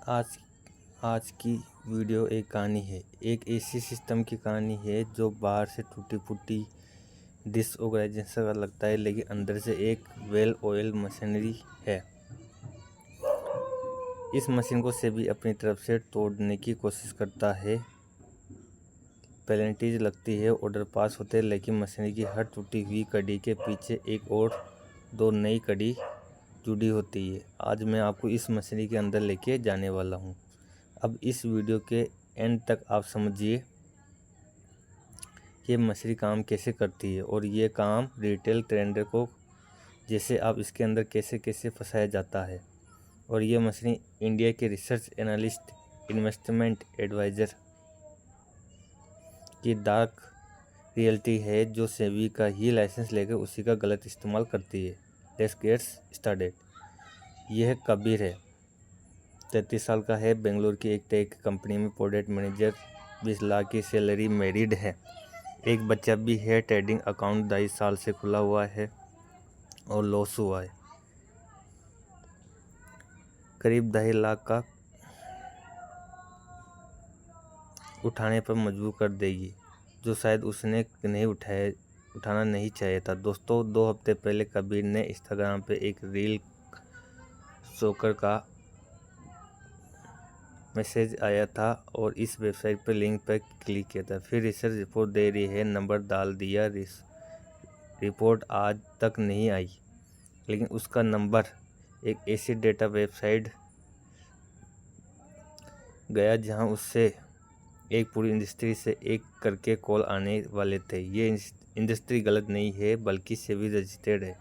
आज आज की वीडियो एक कहानी है। एक ऐसी सिस्टम की कहानी है जो बाहर से टूटी फूटी डिसऑर्गेनाइजेशन का लगता है, लेकिन अंदर से एक वेल ऑयल मशीनरी है। इस मशीन को सेबी अपनी तरफ से तोड़ने की कोशिश करता है। पेनल्टीज लगती है, ऑर्डर पास होते हैं, लेकिन मशीनरी की हर टूटी हुई कड़ी के पीछे एक और दो नई कड़ी जुड़ी होती है। आज मैं आपको इस मशीनरी के अंदर लेके जाने वाला हूँ। अब इस वीडियो के एंड तक आप समझिए कि मशीनरी काम कैसे करती है और ये काम रिटेल ट्रेडर को जैसे आप इसके अंदर कैसे कैसे फंसाया जाता है। और ये मशीनरी इंडिया के रिसर्च एनालिस्ट, इन्वेस्टमेंट एडवाइज़र की डार्क रियलिटी है, जो सेबी का ही लाइसेंस लेकर उसी का गलत इस्तेमाल करती है। Let's get started. यह कबीर है, 33 साल का है, बेंगलोर की एक टेक कंपनी में प्रोडक्ट मैनेजर, 20 लाख की सैलरी, मैरिड है, एक बच्चा भी है, ट्रेडिंग अकाउंट 22 साल से खुला हुआ है और लॉस हुआ है, करीब 2.5 लाख का उठाने पर मजबूर कर देगी, जो शायद उसने नहीं उठाना नहीं चाहिए था। दोस्तों, 2 हफ्ते पहले कबीर ने इंस्टाग्राम पे एक रील शोकर का मैसेज आया था और इस वेबसाइट पर लिंक पर क्लिक किया था। फिर रिसर्च रिपोर्ट दे रही है, नंबर डाल दिया, रिपोर्ट आज तक नहीं आई, लेकिन उसका नंबर एक ऐसी डेटा वेबसाइट गया जहां उससे एक पूरी इंडस्ट्री से एक करके कॉल आने वाले थे। ये इंडस्ट्री गलत नहीं है, बल्कि सेबी रजिस्टर्ड है।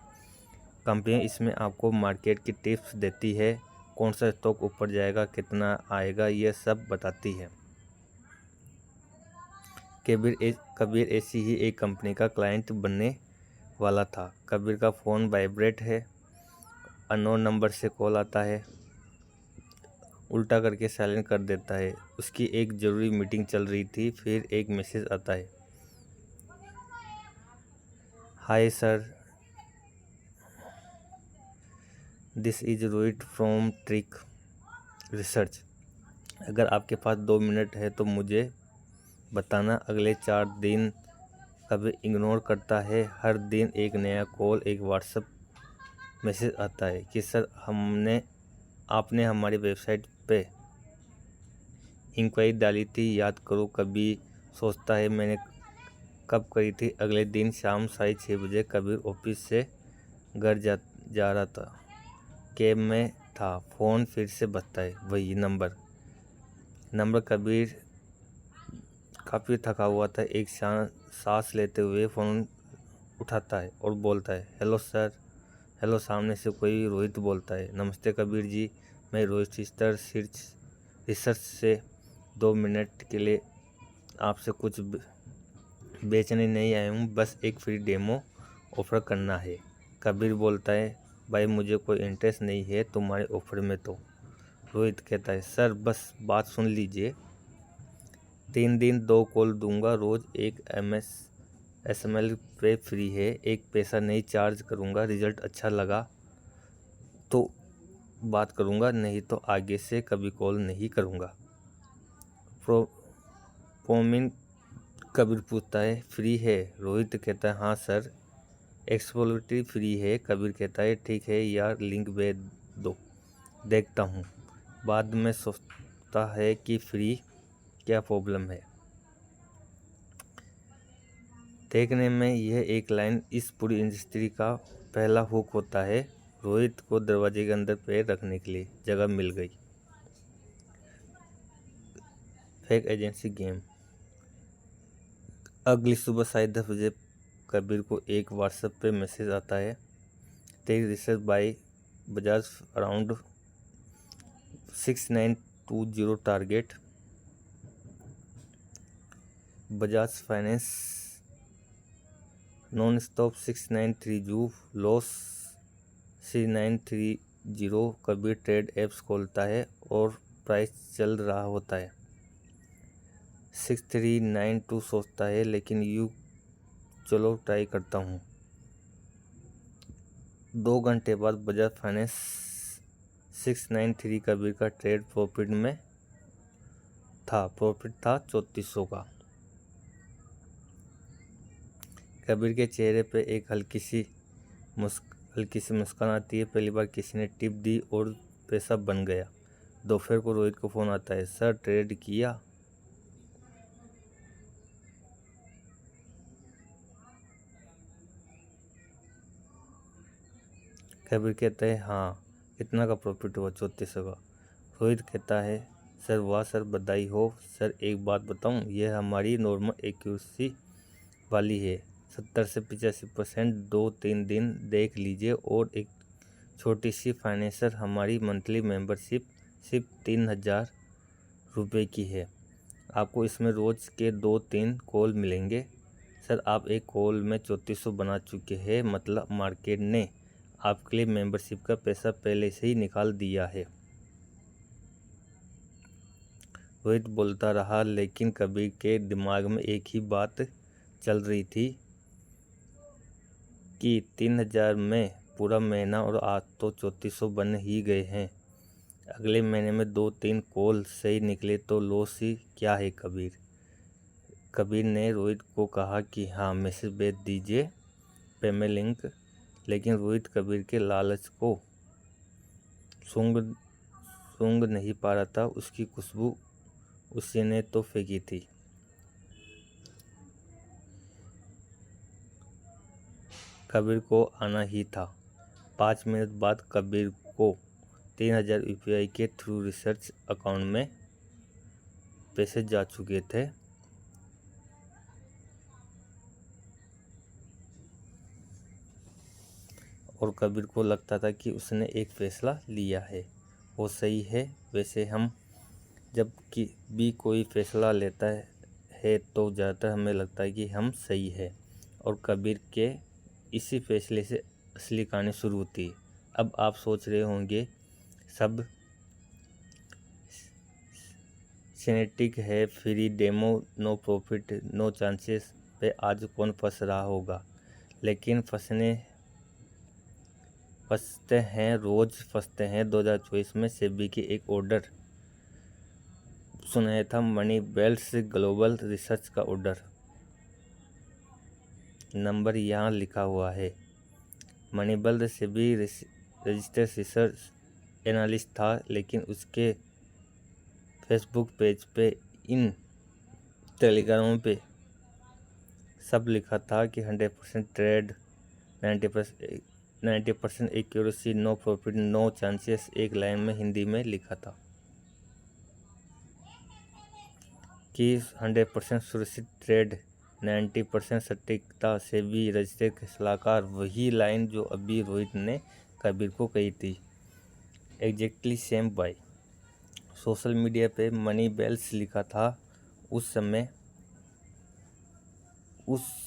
कंपनियां इसमें आपको मार्केट की टिप्स देती है, कौन सा स्टॉक ऊपर जाएगा, कितना आएगा, ये सब बताती है। कबीर ऐसी ही एक कंपनी का क्लाइंट बनने वाला था। कबीर का फ़ोन वाइब्रेट है, अननोन नंबर से कॉल आता है, उल्टा करके साइलेंट कर देता है। उसकी एक ज़रूरी मीटिंग चल रही थी, फिर एक मैसेज आता है, hi sir, this is Rohit from trick research. अगर आपके पास 2 मिनट है तो मुझे बताना। अगले 4 दिन कभी इग्नोर करता है। हर दिन एक नया कॉल, एक व्हाट्सएप मैसेज आता है कि सर, आपने हमारी वेबसाइट पे इंक्वायरी डाली थी, याद करो। कभी सोचता है मैंने कब करी थी। अगले दिन शाम 6:30 बजे कबीर ऑफिस से घर जा रहा था। कैब में था, फ़ोन फिर से बजता है, वही नंबर। कबीर काफ़ी थका हुआ था। एक सांस लेते हुए फ़ोन उठाता है और बोलता है, हेलो सर। हेलो, सामने से कोई रोहित बोलता है। नमस्ते कबीर जी, मैं रोहित रिसर्च से 2 मिनट के लिए आपसे कुछ बेचने नहीं आया हूँ, बस एक फ्री डेमो ऑफ़र करना है। कबीर बोलता है, भाई मुझे कोई इंटरेस्ट नहीं है तुम्हारे ऑफ़र में तो। रोहित कहता है, सर बस बात सुन लीजिए, 3 दिन 2 कॉल दूंगा रोज़, एक SML पे फ्री है, एक पैसा नहीं चार्ज करूँगा। रिजल्ट अच्छा लगा तो बात करूँगा, नहीं तो आगे से कभी कॉल नहीं करूँगा। प्रोमिन कबीर पूछता है, फ्री है? रोहित कहता है, हाँ सर, एक्सप्लोरेटरी फ्री है। कबीर कहता है, ठीक है यार, लिंक भेज दो, देखता हूँ। बाद में सोचता है कि फ्री क्या प्रॉब्लम है। देखने में यह एक लाइन इस पूरी इंडस्ट्री का पहला हुक होता है। रोहित को दरवाजे के अंदर पैर रखने के लिए जगह मिल गई। Fake agency game. अगली सुबह 10:30 बजे कबीर को एक व्हाट्सएप पे मैसेज आता है, तेरी research by Bajaj around 6920 target, Bajaj finance non stop 6930, loss 3930। Kabir trade apps खोलता है और प्राइस चल रहा होता है 6392। सोचता है, लेकिन चलो ट्राई करता हूँ। 2 घंटे बाद बजाज फाइनेंस 693 कबीर का ट्रेड प्रॉफिट में था। प्रॉफिट था 3400 का। कबीर के चेहरे पे एक हल्की सी मुस्कान आती है। पहली बार किसी ने टिप दी और पैसा बन गया। दोपहर को रोहित को फ़ोन आता है, सर ट्रेड किया? कबीर कहता है, हाँ। कितना का प्रॉफिट हुआ? 3400 का। रोहित कहता है, सर वाह सर, बधाई हो। सर एक बात बताऊं, यह हमारी नॉर्मल एक्यूरेसी वाली है। 70 से 85%। 2-3 दिन देख लीजिए। और एक छोटी सी फाइनेंसर, हमारी मंथली मेंबरशिप सिर्फ 3000 रुपये की है। आपको इसमें रोज़ के 2-3 कॉल मिलेंगे। सर आप एक कॉल में 3400 बना चुके हैं, मतलब मार्केट ने आपके लिए मेंबरशिप का पैसा पहले से ही निकाल दिया है। रोहित बोलता रहा, लेकिन कबीर के दिमाग में एक ही बात चल रही थी कि 3000 में पूरा महीना और आज तो 3400 बन ही गए हैं। अगले महीने में 2-3 कॉल सही निकले तो लॉस ही क्या है कबीर। कबीर ने रोहित को कहा कि हाँ मैसेज भेज दीजिए, पेमेंट लिंक। लेकिन रोहित कबीर के लालच को सूंघ नहीं पा रहा था। उसकी खुशबू उसी ने तो फेंकी थी। कबीर को आना ही था। 5 मिनट बाद कबीर को 3000 UPI के थ्रू रिसर्च अकाउंट में पैसे जा चुके थे। और कबीर को लगता था कि उसने एक फ़ैसला लिया है, वो सही है। वैसे हम जब भी कोई फ़ैसला लेता है तो ज़्यादातर हमें लगता है कि हम सही है। और कबीर के इसी फैसले से असली कहानी शुरू होती है। अब आप सोच रहे होंगे सब सिनेटिक है, free demo, no profit, no chances पे आज कौन फंस रहा होगा। लेकिन फंसते हैं, रोज़ फंसते हैं। 2024 में सेबी के एक ऑर्डर सुनाया था, मनी बेल्स ग्लोबल रिसर्च का ऑर्डर। नंबर यहाँ लिखा हुआ है। मनीबल सेबी रजिस्टर्ड रिसर्च एनालिस्ट था, लेकिन उसके फेसबुक पेज पे, इन टेलीग्रामों पे सब लिखा था कि 100% trade, 90% accuracy, no profit, no chances. एक लाइन में हिंदी में लिखा था कि 100% सुरक्षित ट्रेड, 90% सटीकता, सेबी रजिस्टर्ड सलाहकार। वही लाइन जो अभी रोहित ने कबीर को कही थी। Exactly same buy. Social media पे मनी बेल्स लिखा था। उस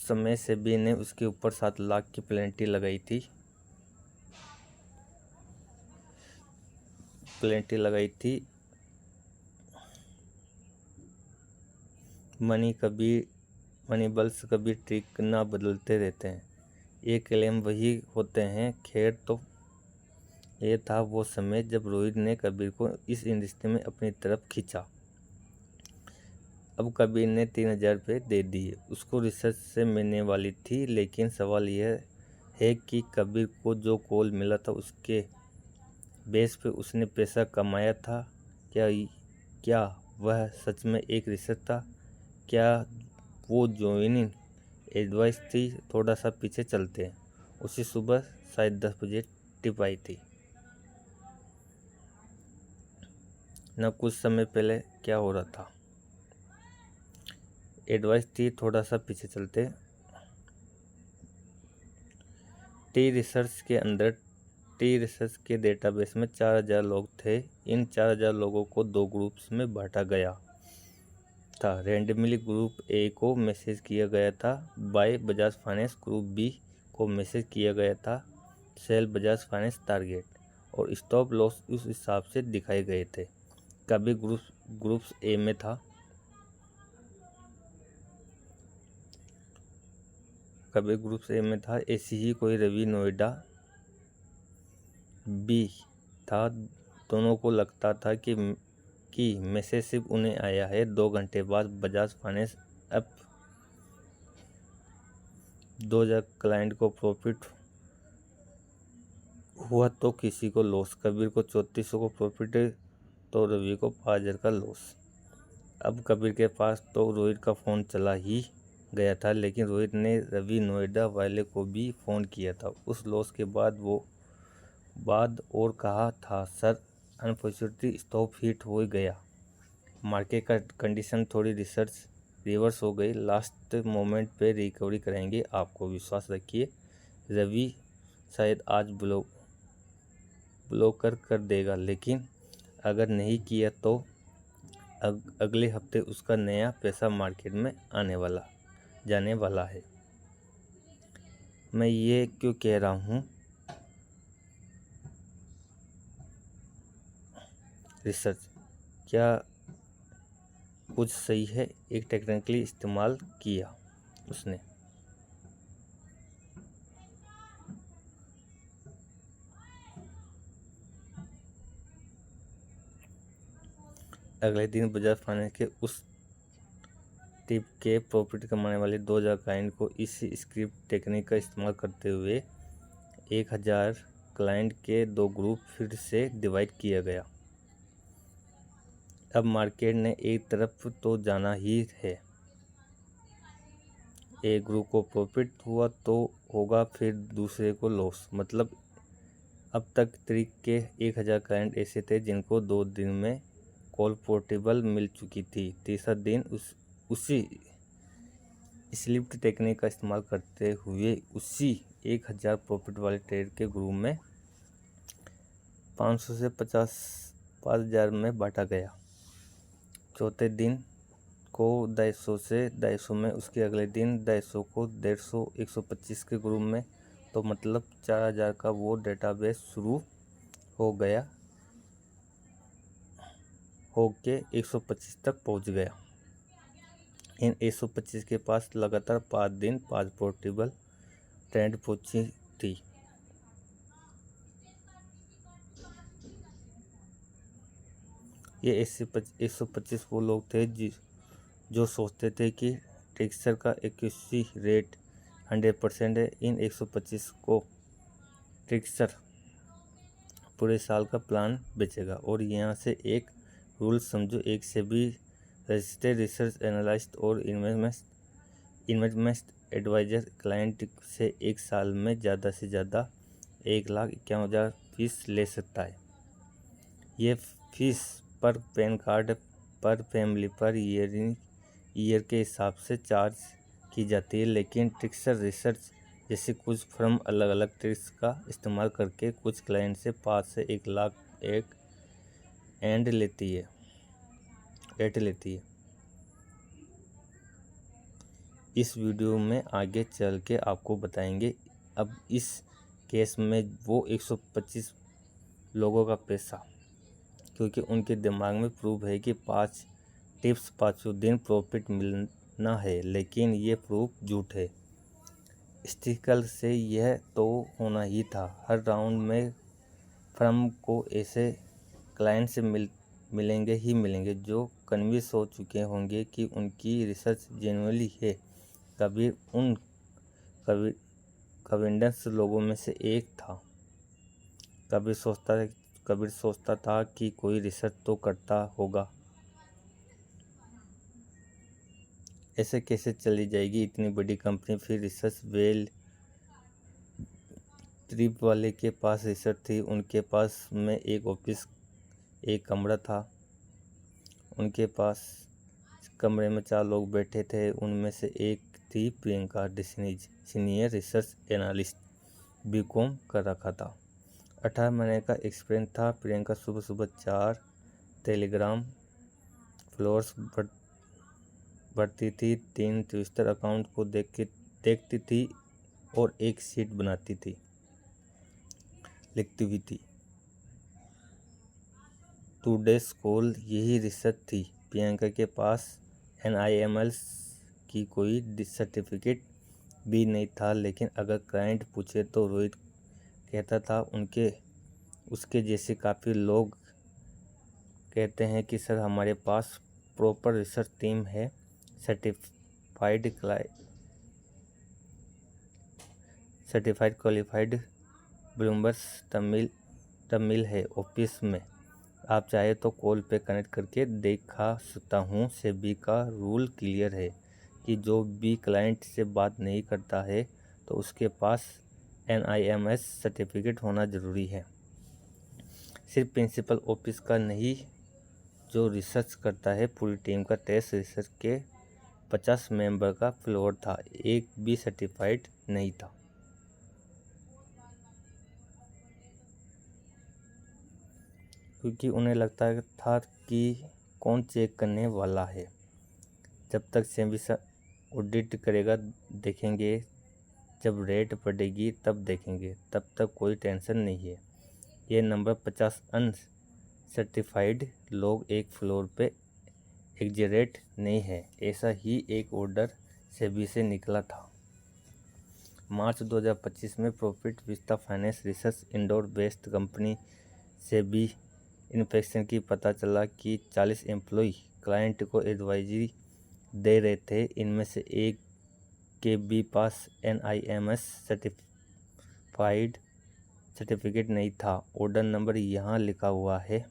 समय सेबी ने उसके ऊपर 7 लाख की पेनल्टी लगाई थी। मनी बल्स कभी ट्रिक ना बदलते रहते हैं, ये क्लेम वही होते हैं। खैर, तो ये था वो समय जब रोहित ने कबीर को इस इंडस्ट्री में अपनी तरफ खींचा। अब कबीर ने 3000 रुपये दे दिए। उसको रिसर्च से मिलने वाली थी, लेकिन सवाल यह है कि कबीर को जो कॉल मिला था उसके बेस पे उसने पैसा कमाया था। क्या वह सच में एक रिसर्च था? क्या वो ज्वाइनिंग एडवाइस थी? थोड़ा सा पीछे चलते हैं। उसी सुबह शायद 10 बजे टिप आई थी। न कुछ समय पहले क्या हो रहा था। एडवाइस थी, थोड़ा सा पीछे चलते। टी रिसर्च के डेटाबेस में 4000 लोग थे। इन 4000 लोगों को 2 ग्रुप्स में बांटा गया था। रैंडमली ग्रुप ए को मैसेज किया गया था buy Bajaj finance, group B को मैसेज किया गया था सेल बजाज फाइनेंस टारगेट, और स्टॉप लॉस उस हिसाब से दिखाए गए थे। कभी ग्रुप्स ए में था, ऐसी ही कोई रवि नोएडा बी था। दोनों को लगता था कि मैसेज सिर्फ उन्हें आया है। 2 घंटे बाद बजाज फाइनेंस ऐप 2000 क्लाइंट को प्रॉफिट हुआ तो किसी को लॉस। कबीर को 3400 को प्रॉफिट तो रवि को 5000 का लॉस। अब कबीर के पास तो रोहित का फ़ोन चला ही गया था, लेकिन रोहित ने रवि नोएडा वाले को भी फ़ोन किया था उस लॉस के बाद और कहा था, सर अनफॉर्चुनेटली स्टॉक हिट हो गया। मार्केट का कंडीशन थोड़ी रिवर्स हो गई। लास्ट मोमेंट पे रिकवरी करेंगे, आपको विश्वास रखिए। रवि शायद आज ब्लोकर कर देगा, लेकिन अगर नहीं किया तो अगले हफ्ते उसका नया पैसा मार्केट में जाने वाला है। मैं ये क्यों कह रहा हूँ? रिसर्च क्या कुछ सही है? एक टेक्निकली इस्तेमाल किया उसने। अगले दिन बजाज फाइनेंस के उस टिप के प्रॉफिट कमाने वाले 2000 क्लाइंट को इसी स्क्रिप्ट टेक्निक का इस्तेमाल करते हुए 1000 क्लाइंट के 2 ग्रुप फिर से डिवाइड किया गया। अब मार्केट ने एक तरफ तो जाना ही है। एक ग्रुप को प्रॉफिट हुआ तो होगा, फिर दूसरे को लॉस। मतलब अब तक ट्रिक के 1000 क्लाइंट ऐसे थे जिनको 2 दिन में कॉल पोर्टेबल मिल चुकी थी। तीसरा दिन उसी स्लिप टेक्निक का इस्तेमाल करते हुए उसी 1000 प्रॉफिट वाले ट्रेड के ग्रुप में 500 से 5000 में बांटा गया। चौथे दिन को 250 से 250 में, उसके अगले दिन 250 को 150 125 के ग्रुप में। तो मतलब 4000 का वो डेटाबेस शुरू हो गया होके 125 तक पहुंच गया। इन 125 के पास लगातार 5 दिन 5 पोर्टेबल ट्रेंड पहुंची थी। ये 125 वो लोग थे जो सोचते थे कि टेक्सचर का एक्यूरेसी रेट 100% है। इन 125 को टेक्सचर पूरे साल का प्लान बेचेगा। और यहाँ से एक रूल समझो, एक से भी रजिस्टर्ड रिसर्च एनालिस्ट और इन्वेस्टमेंट एडवाइजर क्लाइंट से एक साल में ज़्यादा से ज़्यादा 1,51,000 फीस ले सकता है। ये फीस पर पैन कार्ड पर फैमिली पर ईयर के हिसाब से चार्ज की जाती है। लेकिन टेक्सचर रिसर्च जैसे कुछ फर्म अलग अलग ट्रिक्स का इस्तेमाल करके कुछ क्लाइंट से 5 से 1 लाख लेती है। इस वीडियो में आगे चल के आपको बताएंगे। अब इस केस में वो 125 लोगों का पैसा, क्योंकि उनके दिमाग में प्रूव है कि 5 टिप्स 5 दिन प्रॉफिट मिलना है, लेकिन ये प्रूफ झूठ है। स्टिकल से यह तो होना ही था। हर राउंड में फर्म को ऐसे क्लाइंट से मिलेंगे जो कन्विंस हो चुके होंगे कि उनकी रिसर्च जेन्युइनली है। कबीर उन कविडेंस लोगों में से एक था। कबीर सोचता था कि कोई रिसर्च तो करता होगा, ऐसे कैसे चली जाएगी इतनी बड़ी कंपनी। फिर रिसर्च वेल ट्रिप वाले के पास रिसर्च थी, उनके पास में एक ऑफिस, एक कमरा था। उनके पास कमरे में 4 लोग बैठे थे। उनमें से एक थी प्रियंका डिसनीज, सीनियर रिसर्च एनालिस्ट, बीकॉम कर रखा था। 18 महीने का एक्सपीरियंस था। प्रियंका सुबह सुबह 4 टेलीग्राम फ्लोर्स भरती थी, 3 ट्विटर अकाउंट को देखती थी और एक शीट बनाती थी, लिखती हुई थी। टुडेस कॉल यही रिसर्च थी। प्रियंका के पास NIML की कोई सर्टिफिकेट भी नहीं था, लेकिन अगर क्लाइंट पूछे तो रोहित कहता था उसके जैसे काफ़ी लोग कहते हैं कि सर हमारे पास प्रॉपर रिसर्च टीम है, सर्टिफाइड क्वालिफाइड ब्लूमबर्स तमिल है ऑफिस में, आप चाहे तो कॉल पे कनेक्ट करके देखा सकता हूँ। सेबी का रूल क्लियर है कि जो भी क्लाइंट से बात नहीं करता है तो उसके पास NIMS सर्टिफिकेट होना ज़रूरी है। सिर्फ प्रिंसिपल ऑफिस का नहीं, जो रिसर्च करता है पूरी टीम का। टेस्ट रिसर्च के 50 मेंबर का फ्लोर था, एक भी सर्टिफाइड नहीं था। क्योंकि उन्हें लगता था कि कौन चेक करने वाला है। जब तक सेबी ऑडिट करेगा देखेंगे, जब रेट बढ़ेगी तब देखेंगे, तब तक कोई टेंशन नहीं है। ये नंबर 50 अनसर्टिफाइड लोग एक फ्लोर पे एग्जरेट नहीं है। ऐसा ही एक ऑर्डर सेबी से निकला था। मार्च 2025 में profit vista finance research indoor based company SEBI infection की पता चला कि 40 एम्प्लॉय क्लाइंट को एडवाइजरी दे रहे थे। इनमें से एक के भी पास NIMS सर्टिफिकेट नहीं था। ऑर्डर नंबर यहाँ लिखा हुआ है।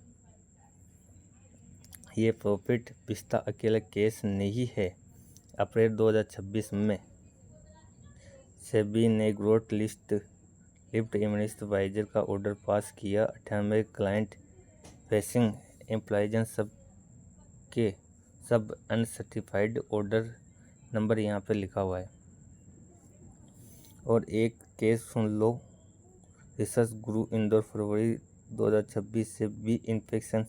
ये प्रॉफिट विस्ता अकेला केस नहीं है। अप्रैल 2026 में सेबी ने ग्रोथ लिफ्ट एडवाइजर का ऑर्डर पास किया। 98 क्लाइंट फेसिंग एम्प्लॉयज सब अनसर्टिफाइड। ऑर्डर नंबर यहाँ पे लिखा हुआ है। और एक केस सुन लो, रिसर्च गुरु इंदौर फरवरी 2026 से भी इन्फेक्शन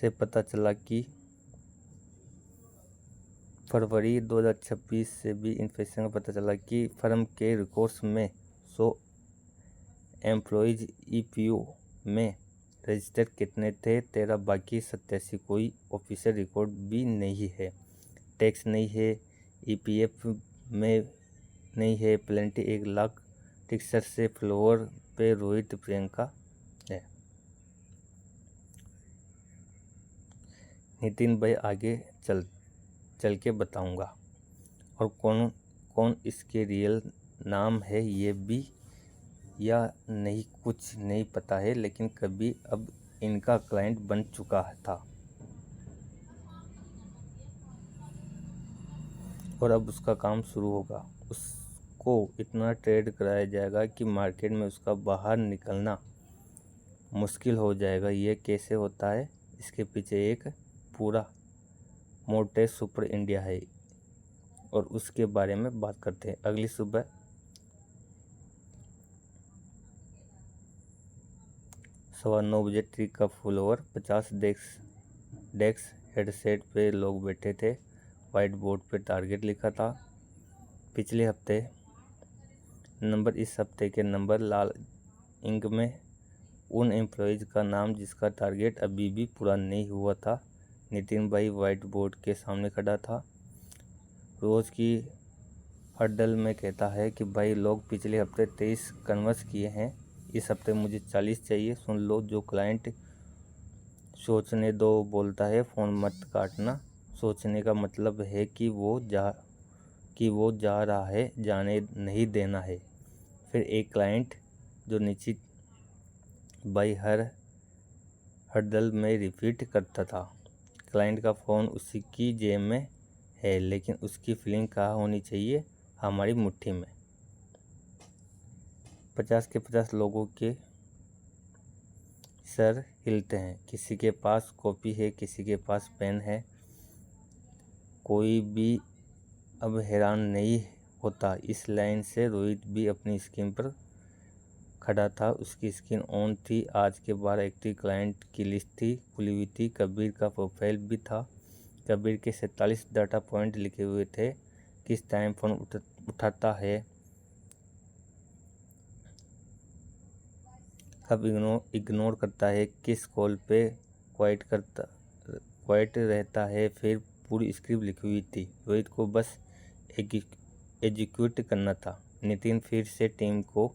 से पता चला कि फर्म के रिकॉर्ड्स में 100 एम्प्लॉयज EPO में रजिस्टर कितने थे? 13। बाकी 87 कोई ऑफिशियल रिकॉर्ड भी नहीं है। टैक्स नहीं है, EPF में नहीं है। प्लेंटी 1,63,000 से फ्लोर पे रोहित प्रियंका है। नितिन भाई आगे चल के बताऊंगा। और कौन इसके रियल नाम है ये भी या नहीं कुछ नहीं पता है, लेकिन कभी अब इनका क्लाइंट बन चुका था और अब उसका काम शुरू होगा। उसको इतना ट्रेड कराया जाएगा कि मार्केट में उसका बाहर निकलना मुश्किल हो जाएगा। ये कैसे होता है? इसके पीछे एक पूरा मोटे सुपर इंडिया है और उसके बारे में बात करते हैं। अगली सुबह 9:15 बजे ट्री का फुल ओवर 50 डेस्क हेडसेट पे लोग बैठे थे। वाइट बोर्ड पे टारगेट लिखा था। पिछले हफ्ते नंबर, इस हफ्ते के नंबर, लाल इंक में उन एम्प्लॉयज़ का नाम जिसका टारगेट अभी भी पूरा नहीं हुआ था। नितिन भाई वाइट बोर्ड के सामने खड़ा था। रोज़ की हडल में कहता है कि भाई लोग पिछले हफ्ते 23 कन्वर्स किए हैं, इस हफ्ते मुझे 40 चाहिए। सुन लो, जो क्लाइंट सोचने दो बोलता है फ़ोन मत काटना। सोचने का मतलब है कि वो जा रहा है, जाने नहीं देना है। फिर एक क्लाइंट जो निश्चित भाई हर हडल में रिपीट करता था। क्लाइंट का फ़ोन उसी की जेब में है, लेकिन उसकी फीलिंग कहाँ होनी चाहिए? हमारी मुट्ठी में। 50 के 50 लोगों के सर हिलते हैं। किसी के पास कॉपी है, किसी के पास पेन है। कोई भी अब हैरान नहीं होता। इस लाइन से रोहित भी अपनी स्क्रीन पर खड़ा था। उसकी स्क्रीन ऑन थी। आज के 12 एक्टिव क्लाइंट की लिस्ट थी, खुली हुई थी। कबीर का प्रोफाइल भी था। कबीर के 47 डाटा पॉइंट लिखे हुए थे। किस टाइम फ़ोन उठाता है, कब इग्नोर करता है, किस कॉल पे क्वाइट रहता है। फिर पूरी स्क्रिप्ट लिखी हुई थी। रोहित को बस एग्जीक्यूट करना था। नितिन फिर से टीम को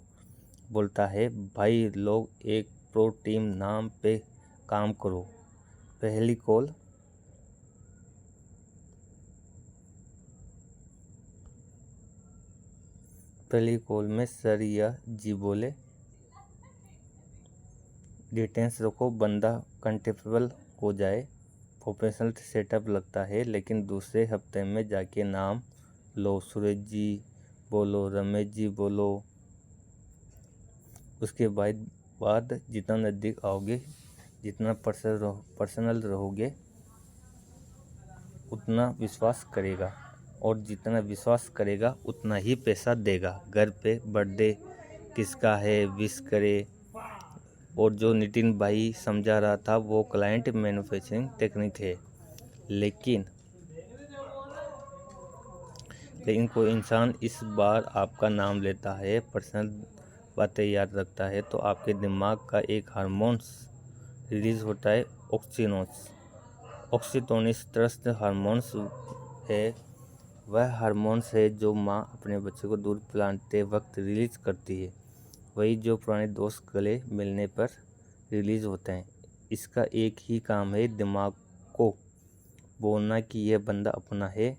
बोलता है, भाई लोग एक प्रो टीम नाम पे काम करो। पहली कॉल में सर या जी बोले। डिटेंस रखो, बंदा कंफर्टेबल हो जाए। प्रोफेशनल सेटअप लगता है, लेकिन दूसरे हफ्ते में जाके नाम लो, सूरज जी बोलो, रमेश जी बोलो। उसके बाद जितना नज़दीक आओगे, जितना पर्सनल रहोगे, उतना विश्वास करेगा, और जितना विश्वास करेगा उतना ही पैसा देगा। घर पे बर्थडे किसका है विश करे। और जो नितिन भाई समझा रहा था वो क्लाइंट मैन्युफैक्चरिंग टेक्निक है। लेकिन कोई इंसान इस बार आपका नाम लेता है, पर्सनल बातें याद रखता है, तो आपके दिमाग का एक हार्मोन्स रिलीज होता है, ऑक्सीटोसिन ट्रस्ट हार्मोन्स है। वह हार्मोन्स है जो माँ अपने बच्चे को दूध पिलाते वक्त रिलीज करती है, वही जो पुराने दोस्त गले मिलने पर रिलीज होते हैं। इसका एक ही काम है, दिमाग को बोलना कि यह बंदा अपना है।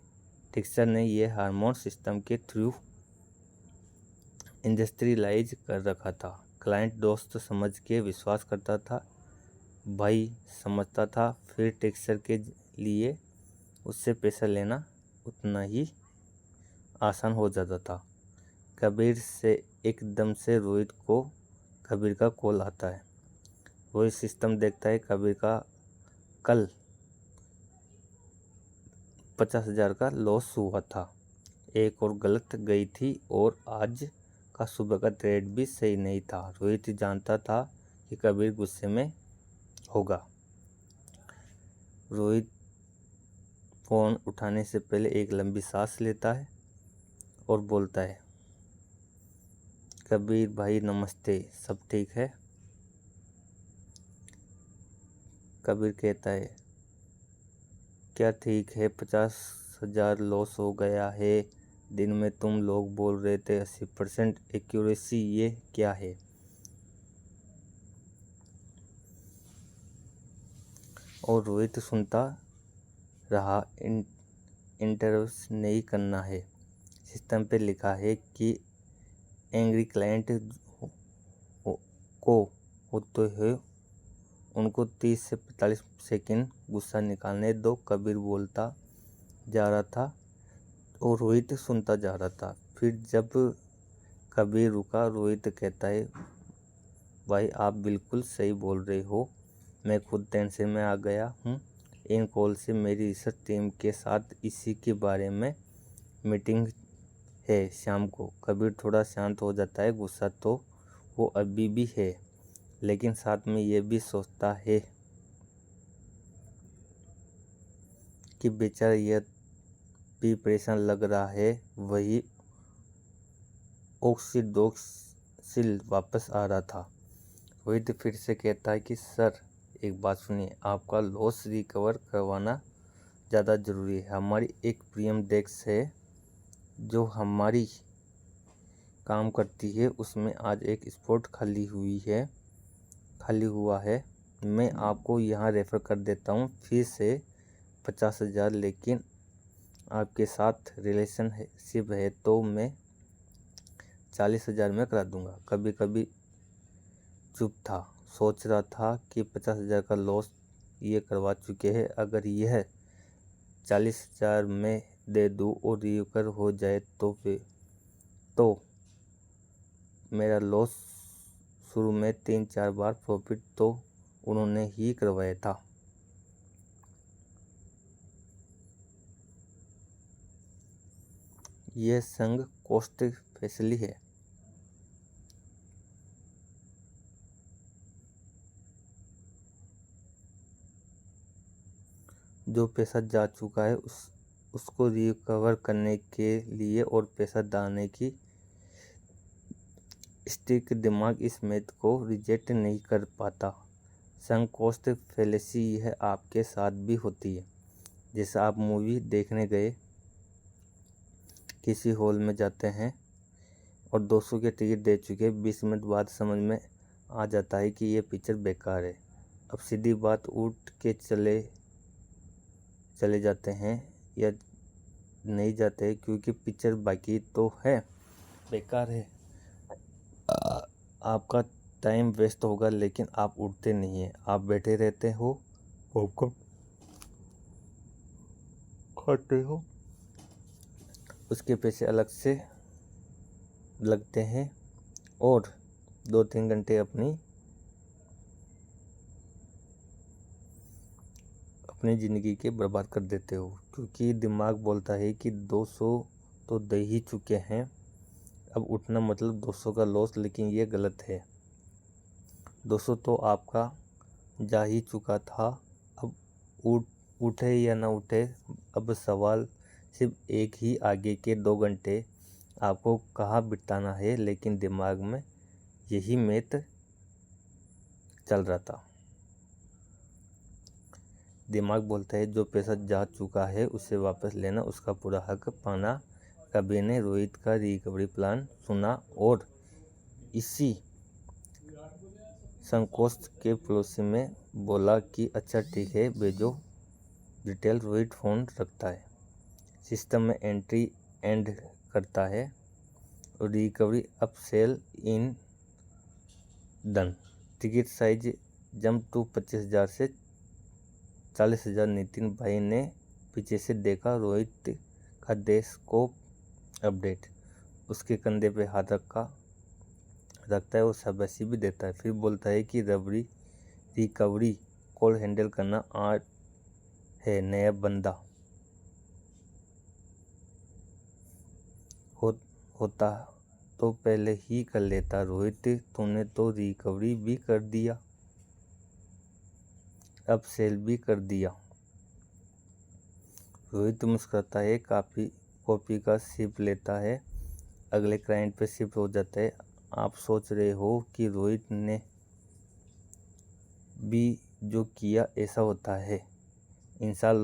टिक्सर ने यह हार्मोन सिस्टम के थ्रू इंडस्ट्रियलाइज कर रखा था। क्लाइंट दोस्त समझ के विश्वास करता था, भाई समझता था, फिर टिक्सर के लिए उससे पैसा लेना उतना ही आसान हो जाता था। कबीर से एकदम से रोहित को कबीर का कॉल आता है। रोहित सिस्टम देखता है, कबीर का कल 50,000 का लॉस हुआ था, एक और गलत गई थी, और आज का सुबह का ट्रेड भी सही नहीं था। रोहित जानता था कि कबीर गुस्से में होगा। रोहित फ़ोन उठाने से पहले एक लंबी सांस लेता है और बोलता है, कबीर भाई नमस्ते, सब ठीक है? कबीर कहता है, क्या ठीक है, 50,000 लॉस हो गया है। दिन में तुम लोग बोल रहे थे 80% एक्यूरेसी, ये क्या है? और रोहित सुनता रहा, इंटरव्यूस नहीं करना है। सिस्टम पे लिखा है कि एंग्री क्लाइंट को होते हैं, उनको 30 से 45 सेकंड गुस्सा निकालने दो। कबीर बोलता जा रहा था और रोहित सुनता जा रहा था। फिर जब कबीर रुका, रोहित कहता है, भाई आप बिल्कुल सही बोल रहे हो, मैं खुद टेंशन में आ गया हूँ। इन कॉल से मेरी रिसर्च टीम के साथ इसी के बारे में मीटिंग है शाम को। कबीर थोड़ा शांत हो जाता है। गुस्सा तो वो अभी भी है, लेकिन साथ में ये भी सोचता है कि बेचारा यह भी परेशान लग रहा है। वही ऑक्सीटोसिन वापस आ रहा था। रोहित फिर से कहता है कि सर एक बात सुनिए, आपका लॉस रिकवर करवाना ज़्यादा ज़रूरी है। हमारी एक प्रीमियम डेस्क है जो हमारी काम करती है, उसमें आज एक स्पॉट खाली हुआ है। मैं आपको यहाँ रेफ़र कर देता हूँ, फीस है 50,000, लेकिन आपके साथ रिलेशनशिप है तो मैं 40,000 में करा दूँगा। कभी कभी चुप था, सोच रहा था कि 50,000 का लॉस ये करवा चुके हैं। अगर यह 40,000 में दे दूँ और रिकवर हो जाए तो मेरा लॉस शुरू में 3-4 बार प्रॉफिट तो उन्होंने ही करवाया था। यह संग कॉस्ट फैसिली है। जो पैसा जा चुका है उसको रिकवर करने के लिए और पैसा डालने की स्टिक दिमाग इस मैथ को रिजेक्ट नहीं कर पाता। संक कॉस्ट फैलेसी यह आपके साथ भी होती है। जैसे आप मूवी देखने गए, किसी हॉल में जाते हैं और 200 के टिकट दे चुके, 20 मिनट बाद समझ में आ जाता है कि ये पिक्चर बेकार है। अब सीधी बात, उठ के चले जाते हैं या नहीं जाते, क्योंकि पिक्चर बाकी तो है, बेकार है। आपका टाइम वेस्ट होगा, लेकिन आप उठते नहीं हैं, आप बैठे रहते हो, पॉपकॉर्न खाते हो, उसके पैसे अलग से लगते हैं और 2-3 घंटे अपनी ज़िंदगी के बर्बाद कर देते हो, क्योंकि दिमाग बोलता है कि 200 तो दे ही चुके हैं, अब उठना मतलब 200 का लॉस, लेकिन ये गलत है। 200 तो आपका जा ही चुका था, अब उठे या ना उठे, अब सवाल सिर्फ एक ही, आगे के 2 घंटे आपको कहाँ बिताना है, लेकिन दिमाग में यही मैथ चल रहा था। दिमाग बोलता है जो पैसा जा चुका है उसे वापस लेना, उसका पूरा हक पाना। कबीर ने रोहित का रिकवरी प्लान सुना और इसी संकोच के पड़ोसी में बोला कि अच्छा ठीक है, भेजो डिटेल। रोहित फ़ोन रखता है, सिस्टम में एंट्री एंड करता है, recovery up sell in done, ticket size jump to 25,000 से 40,000। नितिन भाई ने पीछे से देखा, रोहित का डेस्कटॉप अपडेट, उसके कंधे पे हाथ रखता है और शाबाशी भी देता है, फिर बोलता है कि रिकवरी कॉल हैंडल करना आर्ट है, नया बंदा होता तो पहले ही कर लेता। रोहित तूने तो रिकवरी भी कर दिया, अब सेल भी कर दिया। रोहित मुस्कुराता है, कॉपी का सिप लेता है, अगले क्लाइंट पे शिफ्ट हो जाता है। आप सोच रहे हो कि रोहित ने भी जो किया ऐसा होता है। इंसान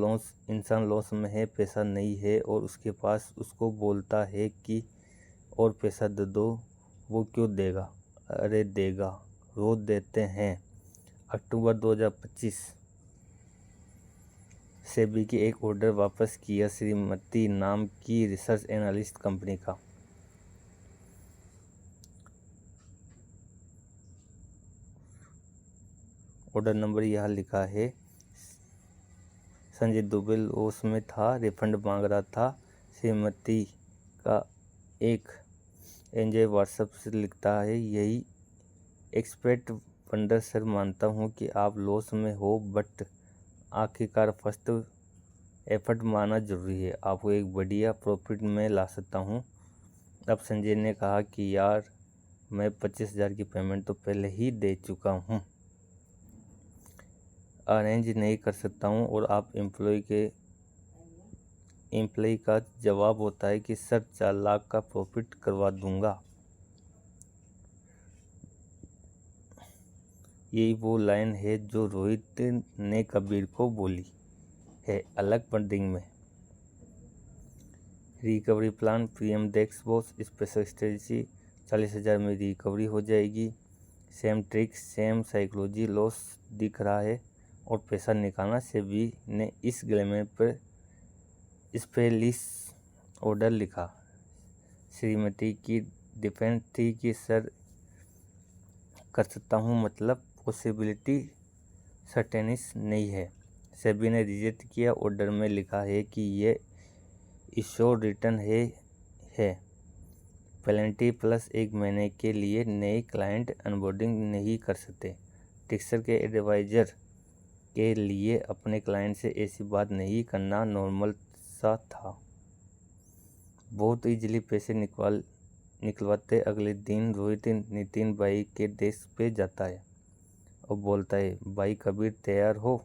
लॉस में है, पैसा नहीं है और उसके पास, उसको बोलता है कि और पैसा दे दो, वो क्यों देगा? अरे देगा, रोज देते हैं। अक्टूबर 2025 सेबी की एक ऑर्डर वापस किया, श्रीमती नाम की रिसर्च एनालिस्ट कंपनी का। ऑर्डर नंबर यहाँ लिखा है। संजय दुबे लॉस में था, रिफंड मांग रहा था। श्रीमती का एक एंजॉय व्हाट्सएप से लिखता है, यही एक्सपेक्ट वंडर सर, मानता हूँ कि आप लॉस में हो, बट आखिरकार फर्स्ट एफर्ट माना जरूरी है, आपको एक बढ़िया प्रॉफिट में ला सकता हूँ। अब संजय ने कहा कि यार मैं 25,000 की पेमेंट तो पहले ही दे चुका हूँ, अरेंज नहीं कर सकता हूँ। और आप एम्प्लॉय का जवाब होता है कि सर 4 लाख का प्रॉफिट करवा दूंगा। यही वो लाइन है जो रोहित ने कबीर को बोली है, अलग वर्डिंग में। Recovery plan, PM desk boss, special strategy, 40,000 में रिकवरी हो जाएगी। Same trick, same psychology, loss दिख रहा है और पैसा निकालना। सेबी ने इस ग्लेमेर पर स्पेलिश ऑर्डर लिखा। श्रीमती की डिफेंस थी कि सर कर सकता हूँ, मतलब पॉसिबिलिटी सर्टेनिस नहीं है। सेबी ने रिजेक्ट किया, ऑर्डर में लिखा है कि ये इश्योर रिटर्न है पेनल्टी प्लस 1 महीने के लिए नए क्लाइंट अनबोर्डिंग नहीं कर सकते। टिक्सर के एडवाइजर के लिए अपने क्लाइंट से ऐसी बात नहीं करना नॉर्मल सा था। बहुत इजीली पैसे निकलवाते। अगले दिन रोहित नितिन भाई के डेस्क पे जाता है और बोलता है, भाई कबीर तैयार हो?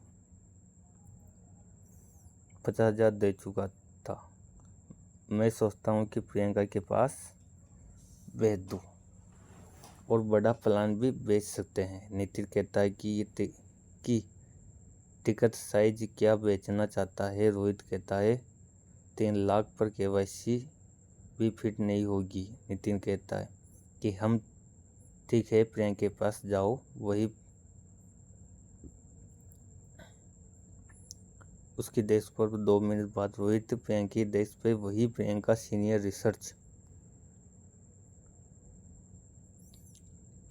50,000 दे चुका था, मैं सोचता हूँ कि प्रियंका के पास भेज दूँ और बड़ा प्लान भी बेच सकते हैं। नितिन कहता है कि टिकट साइज क्या बेचना चाहता है? रोहित कहता है 3 लाख पर केवाईसी भी फिट नहीं होगी। नितिन कहता है कि हम ठीक है, प्रियंका के पास जाओ, वही उसकी डेस्क पर 2 मिनट बाद रोहित प्रियंका की डेस्क पे वही प्रियंका सीनियर रिसर्च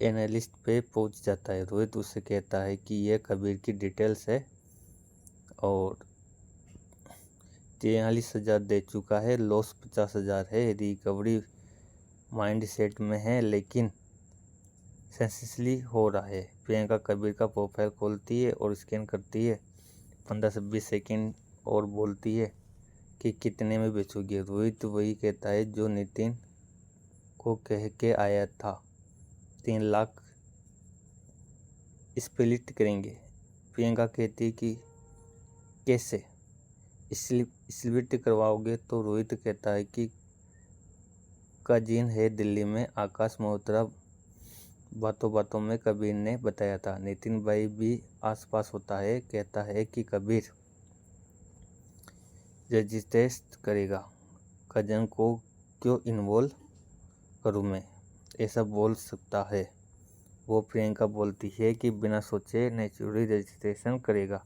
एनालिस्ट पे पहुंच जाता है। रोहित उससे कहता है कि यह कबीर की डिटेल्स है और 43,000 दे चुका है, लॉस 50,000 है, रिकवरी माइंड सेट में है लेकिन सेंसिसली हो रहा है। प्रियंका कबीर का प्रोफाइल खोलती है और स्कैन करती है 15 से 20 सेकेंड और बोलती है कि कितने में बेचोगे। रोहित वही कहता है जो नितिन को कह के आया था, 3 लाख स्प्लिट करेंगे। प्रियंका कहती है कि कैसे स्प्लिट करवाओगे, तो रोहित कहता है कि कजिन है दिल्ली में आकाश मल्होत्रा, बातों बातों में कबीर ने बताया था। नितिन भाई भी आसपास होता है, कहता है कि कबीर रजिस्ट्रेट करेगा, कजन को क्यों इन्वॉल्व करूँ मैं, ऐसा बोल सकता है। वो प्रियंका बोलती है कि बिना सोचे नेचुरली रजिस्ट्रेशन करेगा,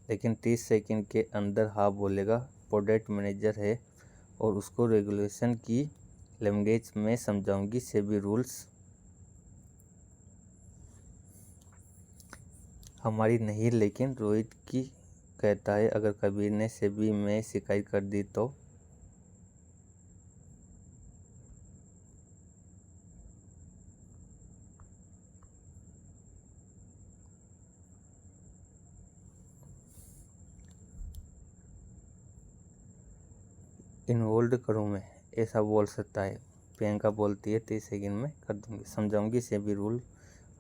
लेकिन 30 सेकंड के अंदर हाँ बोलेगा। प्रोडक्ट मैनेजर है और उसको रेगुलेशन की लैंग्वेज में समझाऊंगी, सेबी रूल्स हमारी नहीं। लेकिन रोहित की कहता है अगर कबीर ने सेबी में शिकायत कर दी तो इन्वॉल्व करूँ मैं, ऐसा बोल सकता है। प्रियंका बोलती है 30 सेकंड में कर दूंगी, समझाऊंगी सेबी रूल,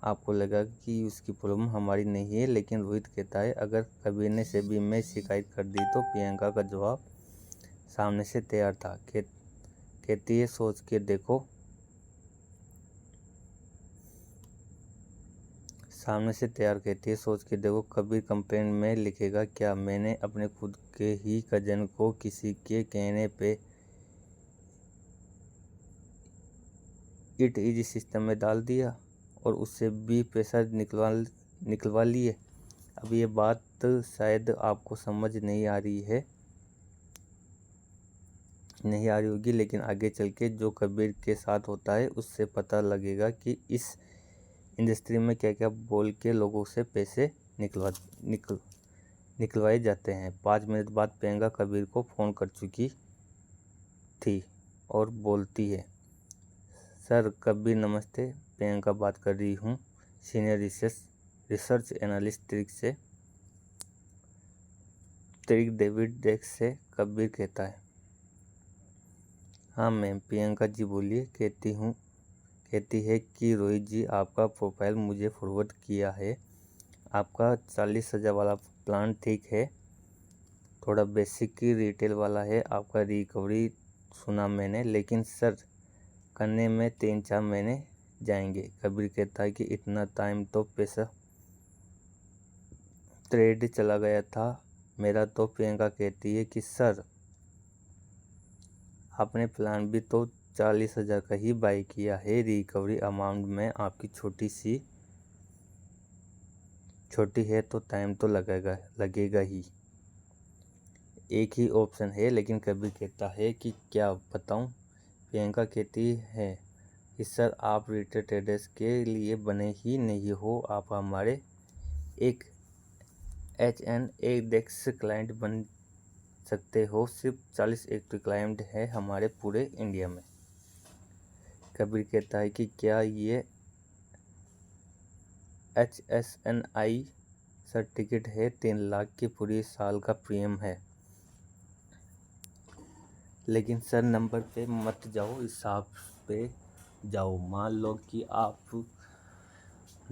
आपको लगा कि उसकी प्रॉब्लम हमारी नहीं है। लेकिन रोहित कहता है अगर कबीर ने सेबी में शिकायत कर दी तो। प्रियंका का जवाब सामने से तैयार था, कहती है सोच के देखो, सामने से तैयार कहती है सोच के देखो, कबीर कंप्लेन में लिखेगा क्या मैंने अपने खुद के ही कजन को किसी के कहने पे इट इजी सिस्टम में डाल दिया और उससे भी पैसा निकलवा लिए। अब ये बात शायद आपको समझ नहीं आ रही होगी, लेकिन आगे चल के जो कबीर के साथ होता है उससे पता लगेगा कि इस इंडस्ट्री में क्या क्या बोल के लोगों से पैसे निकलवाए जाते हैं। 5 मिनट बाद प्रियंका कबीर को फ़ोन कर चुकी थी और बोलती है सर कबीर नमस्ते, प्रियंका बात कर रही हूँ, सीनियर रिसर्च एनालिस्ट ट्रिक डेविड डेक्स से। कबीर कहता है हाँ मैम। प्रियंका जी बोलिए। कहती है कि रोहित जी आपका प्रोफाइल मुझे फॉरवर्ड किया है, आपका 40,000 वाला प्लान ठीक है, थोड़ा बेसिक की रिटेल वाला है, आपका रिकवरी सुना मैंने, लेकिन सर करने में 3-4 महीने जाएंगे। कबीर कहता है कि इतना टाइम तो पैसा ट्रेड चला गया था मेरा तो। प्रियंका कहती है कि सर आपने प्लान भी तो 40,000 का ही बाई किया है, रिकवरी अमाउंट में आपकी छोटी है तो टाइम तो लगेगा ही। एक ही ऑप्शन है, लेकिन कबीर कहता है कि क्या बताऊं। प्रियंका कहती है कि सर आप रिटेल ट्रेडर्स के लिए बने ही नहीं हो, आप हमारे एक HNA क्लाइंट बन सकते हो, सिर्फ 40 एक्टिव क्लाइंट है हमारे पूरे इंडिया में। कबीर कहता है कि क्या ये HSNI सर्टिफिकेट है, 3 लाख की पूरी साल का प्रीमियम है। लेकिन सर नंबर पे मत जाओ, हिसाब पे जाओ। मान लो कि आप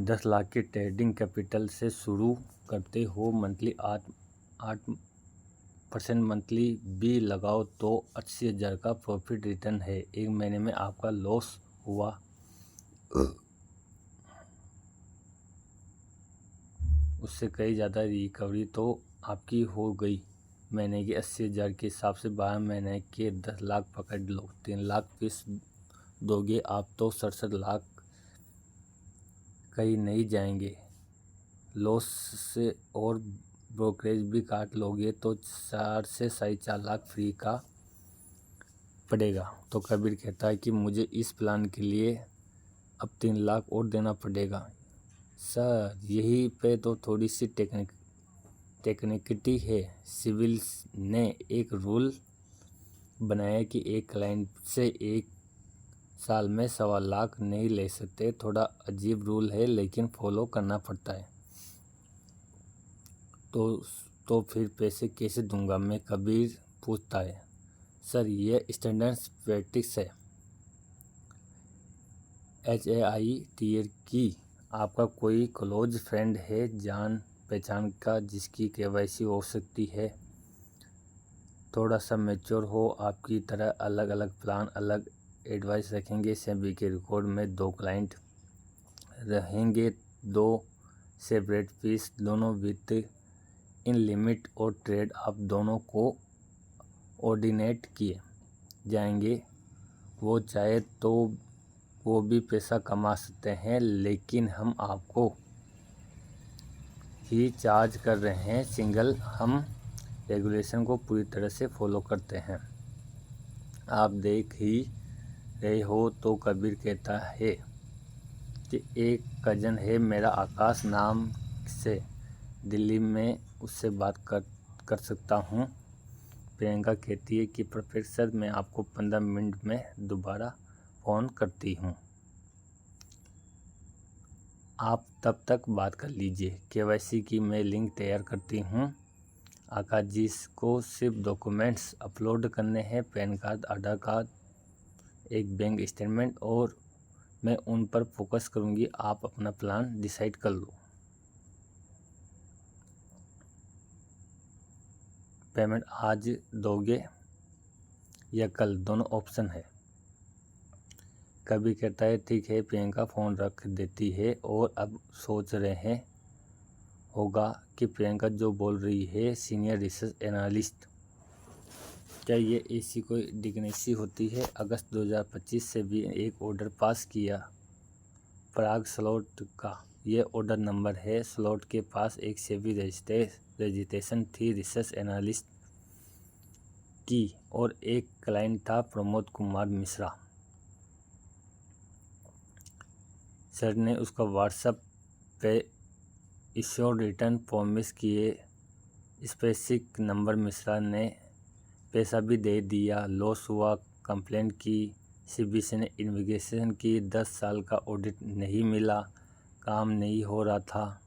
10 लाख की ट्रेडिंग कैपिटल से शुरू करते हो, मंथली 8% मंथली भी लगाओ तो 80,000 का प्रॉफिट रिटर्न है। 1 महीने में आपका लॉस हुआ उससे कई ज़्यादा रिकवरी तो आपकी हो गई। महीने की 80,000 के हिसाब से 12 महीने के 10 लाख पकड़ लो, 3 लाख फीस दोगे आप तो 67 लाख कहीं नहीं जाएंगे लॉस से। और ब्रोकरेज भी काट लोगे तो 4 से 4.5 लाख फ्री का पड़ेगा। तो कबीर कहता है कि मुझे इस प्लान के लिए अब 3 लाख और देना पड़ेगा। सर यही पे तो थोड़ी सी टेक्निकलिटी है। सिविल ने एक रूल बनाया कि एक क्लाइंट से एक साल में 1.25 लाख नहीं ले सकते। थोड़ा अजीब रूल है लेकिन फॉलो करना पड़ता है। तो फिर पैसे कैसे दूंगा मैं, कबीर पूछता है। सर ये स्टैंडर्ड प्रैक्टिस है। HAITR की आपका कोई क्लोज फ्रेंड है जान पहचान का जिसकी KYC हो सकती है? थोड़ा सा मैच्योर हो आपकी तरह, अलग अलग प्लान अलग एडवाइस रखेंगे। सेबी के रिकॉर्ड में 2 क्लाइंट रहेंगे, 2 सेपरेट फीस, दोनों विद इन लिमिट और ट्रेड आप दोनों को ऑर्डिनेट किए जाएंगे। वो चाहे तो वो भी पैसा कमा सकते हैं लेकिन हम आपको ही चार्ज कर रहे हैं सिंगल। हम रेगुलेशन को पूरी तरह से फॉलो करते हैं, आप देख ही रहे हो। तो कबीर कहता है कि एक कज़न है मेरा आकाश नाम से, दिल्ली में उससे बात कर सकता हूँ। प्रियंका कहती है कि परफेक्ट सर, मैं आपको 15 मिनट में दोबारा फ़ोन करती हूँ, आप तब तक बात कर लीजिए। KYC की मैं लिंक तैयार करती हूँ। आकाश जी को सिर्फ डॉक्यूमेंट्स अपलोड करने हैं, पैन कार्ड, आधार कार्ड, एक बैंक स्टेटमेंट, और मैं उन पर फोकस करूँगी। आप अपना प्लान डिसाइड कर लो। पेमेंट आज दोगे या कल, दोनों ऑप्शन है। कभी कहता है ठीक है। प्रियंका फ़ोन रख देती है और अब सोच रहे हैं होगा कि प्रियंका जो बोल रही है सीनियर रिसर्च एनालिस्ट, क्या ये ऐसी कोई डिग्नेसी होती है? अगस्त 2025 से भी एक ऑर्डर पास किया पराग स्लॉट का। ये ऑर्डर नंबर है। स्लॉट के पास एक सेबी रजिस्ट्रेशन थी रिसर्च एनालिस्ट की और एक क्लाइंट था प्रमोद कुमार मिश्रा। सर ने उसका व्हाट्सएप पे इश्योर रिटर्न प्रॉमिस किए। स्पेसिफिक नंबर मिश्रा ने पैसा भी दे दिया। लॉस हुआ, कंप्लेंट की, CBC ने इन्वेस्टिगेशन की, 10 साल का ऑडिट नहीं मिला, काम नहीं हो रहा था।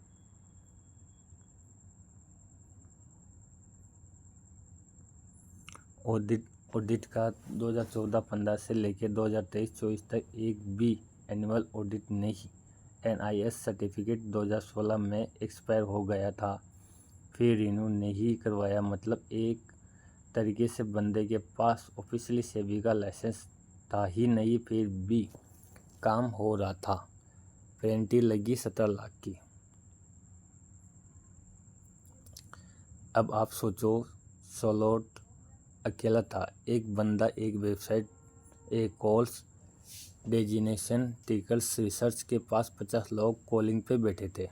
ऑडिट का 2014-15 से लेकर 2023-24 तक एक भी एनुअल ऑडिट नहीं। NIS सर्टिफिकेट 2016 में एक्सपायर हो गया था, फिर रिन्यू नहीं करवाया। मतलब एक तरीके से बंदे के पास ऑफिशियली सेबी का लाइसेंस था ही नहीं, फिर भी काम हो रहा था। पेनल्टी लगी 17 लाख की। अब आप सोचो, स्लॉट अकेला था, एक बंदा, एक वेबसाइट, एक कॉल्स, डेजिनेशन, टिकल्स, रिसर्च के पास 50 लोग कॉलिंग पे बैठे थे।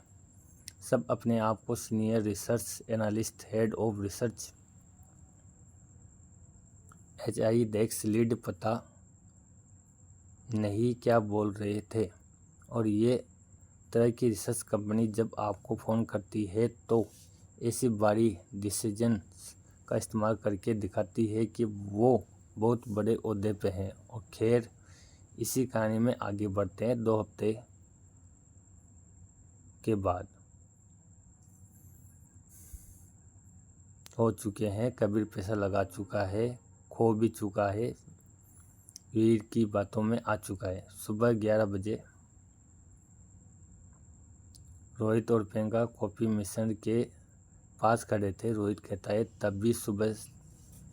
सब अपने आप को senior research analyst, head of research, HI desk lead पता नहीं क्या बोल रहे थे। और ये तरह की रिसर्च कंपनी जब आपको फ़ोन करती है तो ऐसी बड़ी डिसीजन का इस्तेमाल करके दिखाती है कि वो बहुत बड़े ओहदे पे हैं। और खैर, इसी कहानी में आगे बढ़ते हैं। 2 हफ्ते के बाद हो चुके हैं। कबीर पैसा लगा चुका है, खो भी चुका है, वीर की बातों में आ चुका है। सुबह 11 बजे रोहित और प्रियंका कॉफी मिशन के पास खड़े थे। रोहित कहता है तब भी सुबह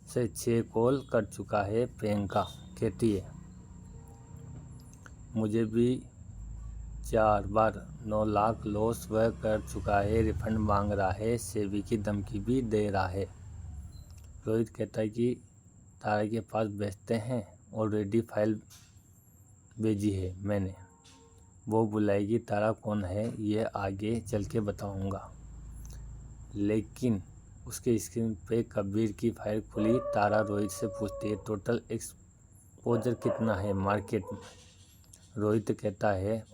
से 6 कॉल कर चुका है। प्रियंका कहती है मुझे भी 4 बार 9 लाख लॉस वह कर चुका है, रिफंड मांग रहा है, सेबी की धमकी भी दे रहा है। रोहित कहता है कि तारा के पास भेजते हैं, ऑलरेडी फाइल भेजी है मैंने, वो बुलाएगी। तारा कौन है यह आगे चल के बताऊँगा। लेकिन उसके स्क्रीन पे कबीर की फाइल खुली। तारा रोहित से पूछती है, टोटल एक्सपोजर कितना है मार्केट में? रोहित कहता है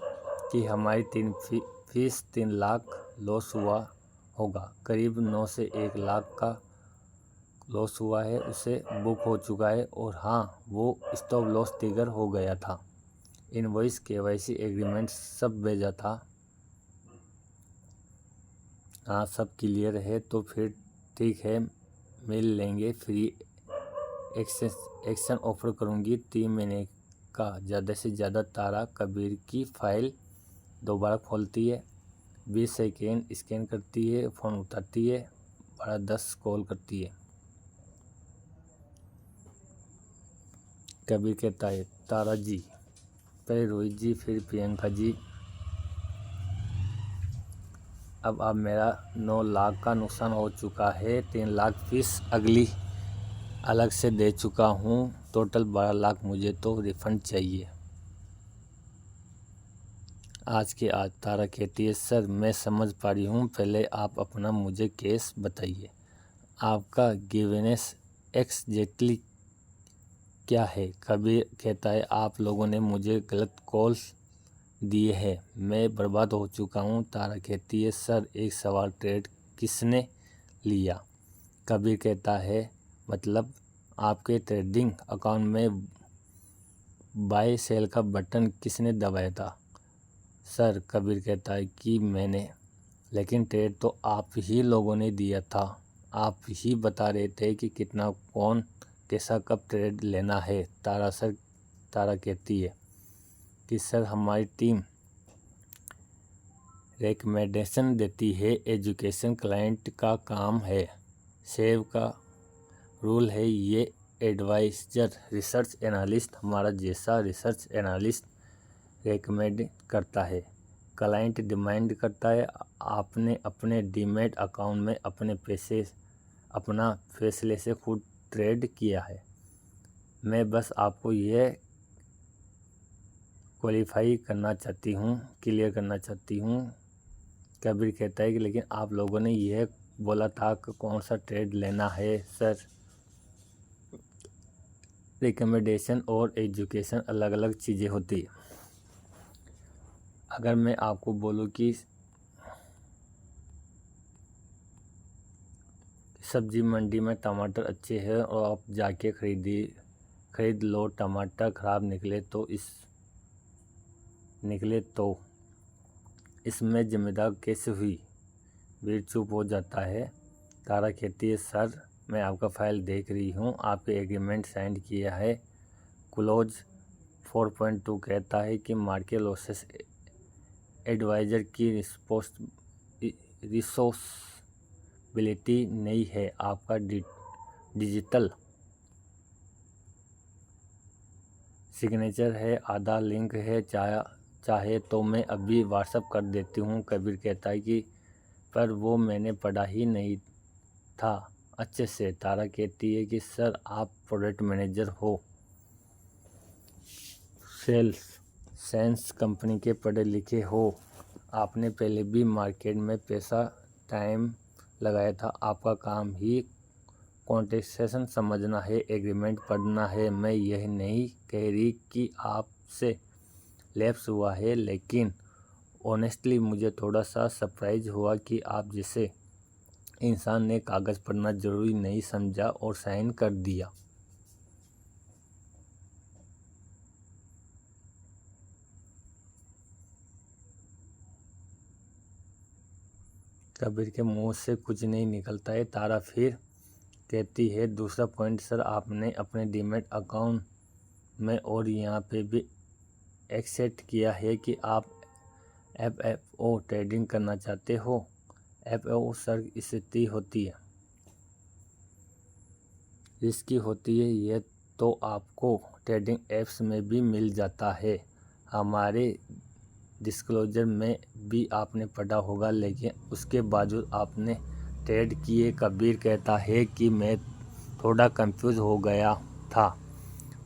कि हमारी 3 लाख लॉस हुआ होगा, करीब 9 से 1 लाख का लॉस हुआ है, उसे बुक हो चुका है। और हाँ, वो स्टॉप लॉस ट्रिगर हो गया था, इनवॉइस केवाईसी एग्रीमेंट सब भेजा था। हाँ, सब क्लियर है तो फिर ठीक है, मिल लेंगे। फ्री एक्शन ऑफर करूँगी 3 महीने का, ज़्यादा से ज़्यादा। तारा कबीर की फाइल दोबारा खोलती है, 20 सेकेंड स्कैन करती है, फ़ोन उठाती है, 10 कॉल करती है। कबीर कहता है, तारा जी, पहले रोहित जी, फिर प्रियंका जी। अब मेरा 9 लाख का नुकसान हो चुका है, 3 लाख फीस अगली अलग से दे चुका हूँ, टोटल 12 लाख मुझे तो रिफंड चाहिए आज के आज। तारा कहती है, सर मैं समझ पा रही हूँ, पहले आप अपना मुझे केस बताइए, आपका गिवेनेस एक्सजैक्टली क्या है? कबीर कहता है, आप लोगों ने मुझे गलत कॉल्स दिए हैं, मैं बर्बाद हो चुका हूँ। तारा कहती है, सर एक सवाल, ट्रेड किसने लिया? कबीर कहता है, मतलब आपके ट्रेडिंग अकाउंट में बाय सेल का बटन किसने दबाया था? सर, कबीर कहता है कि मैंने, लेकिन ट्रेड तो आप ही लोगों ने दिया था, आप ही बता रहे थे कि कितना, कौन, कैसा, कब ट्रेड लेना है। तारा कहती है कि सर हमारी टीम रिकमेंडेशन देती है, एजुकेशन क्लाइंट का काम है, सेव का रूल है, ये एडवाइजर रिसर्च एनालिस्ट हमारा जैसा रिसर्च एनालिस्ट रेकमेंड करता है, क्लाइंट डिमांड करता है। आपने अपने डीमैट अकाउंट में अपने पैसे अपना फैसले से खुद ट्रेड किया है, मैं बस आपको यह क्वालिफाई करना चाहती हूँ, क्लियर करना चाहती हूँ। कबीर कहता है कि लेकिन आप लोगों ने यह बोला था कि कौन सा ट्रेड लेना है। सर, रिकमेंडेशन और एजुकेशन अलग अलग चीज़ें होती है। अगर मैं आपको बोलूँ कि सब्जी मंडी में टमाटर अच्छे हैं और आप जाके खरीद लो, टमाटर ख़राब निकले तो इसमें जिम्मेदार कैसे हुई? वीर चुप हो जाता है। तारा कहती है, सर मैं आपका फाइल देख रही हूँ, आपके एग्रीमेंट साइन किया है। क्लोज 4.2 कहता है कि मार्केट लॉसेस एडवाइज़र की रिस्पॉन्सिबिलिटी नहीं है, आपका डिजिटल सिग्नेचर है, आधार लिंक है, चाहे तो मैं अभी व्हाट्सअप कर देती हूँ। कबीर कहता है कि पर वो मैंने पढ़ा ही नहीं था अच्छे से। तारा कहती है कि सर आप प्रोडक्ट मैनेजर हो, सेल्स कंपनी के पढ़े लिखे हो, आपने पहले भी मार्केट में पैसा टाइम लगाया था, आपका काम ही कॉन्ट्रैक्शन समझना है, एग्रीमेंट पढ़ना है। मैं यह नहीं कह रही कि आपसे लैप्स हुआ है, लेकिन ऑनेस्टली मुझे थोड़ा सा सरप्राइज हुआ कि आप जैसे इंसान ने कागज़ पढ़ना ज़रूरी नहीं समझा और साइन कर दिया। कबीर के मुंह से कुछ नहीं निकलता है। तारा फिर कहती है, दूसरा पॉइंट, सर आपने अपने डीमैट अकाउंट में और यहाँ पे भी एक्सेप्ट किया है कि आप एफएफओ ट्रेडिंग करना चाहते हो। एफएफओ सर स्थिति होती है, रिस्की होती है, यह तो आपको ट्रेडिंग एप्स में भी मिल जाता है, हमारे डिस्क्लोजर में भी आपने पढ़ा होगा, लेकिन उसके बावजूद आपने ट्रेड किए। कबीर कहता है कि मैं थोड़ा कंफ्यूज हो गया था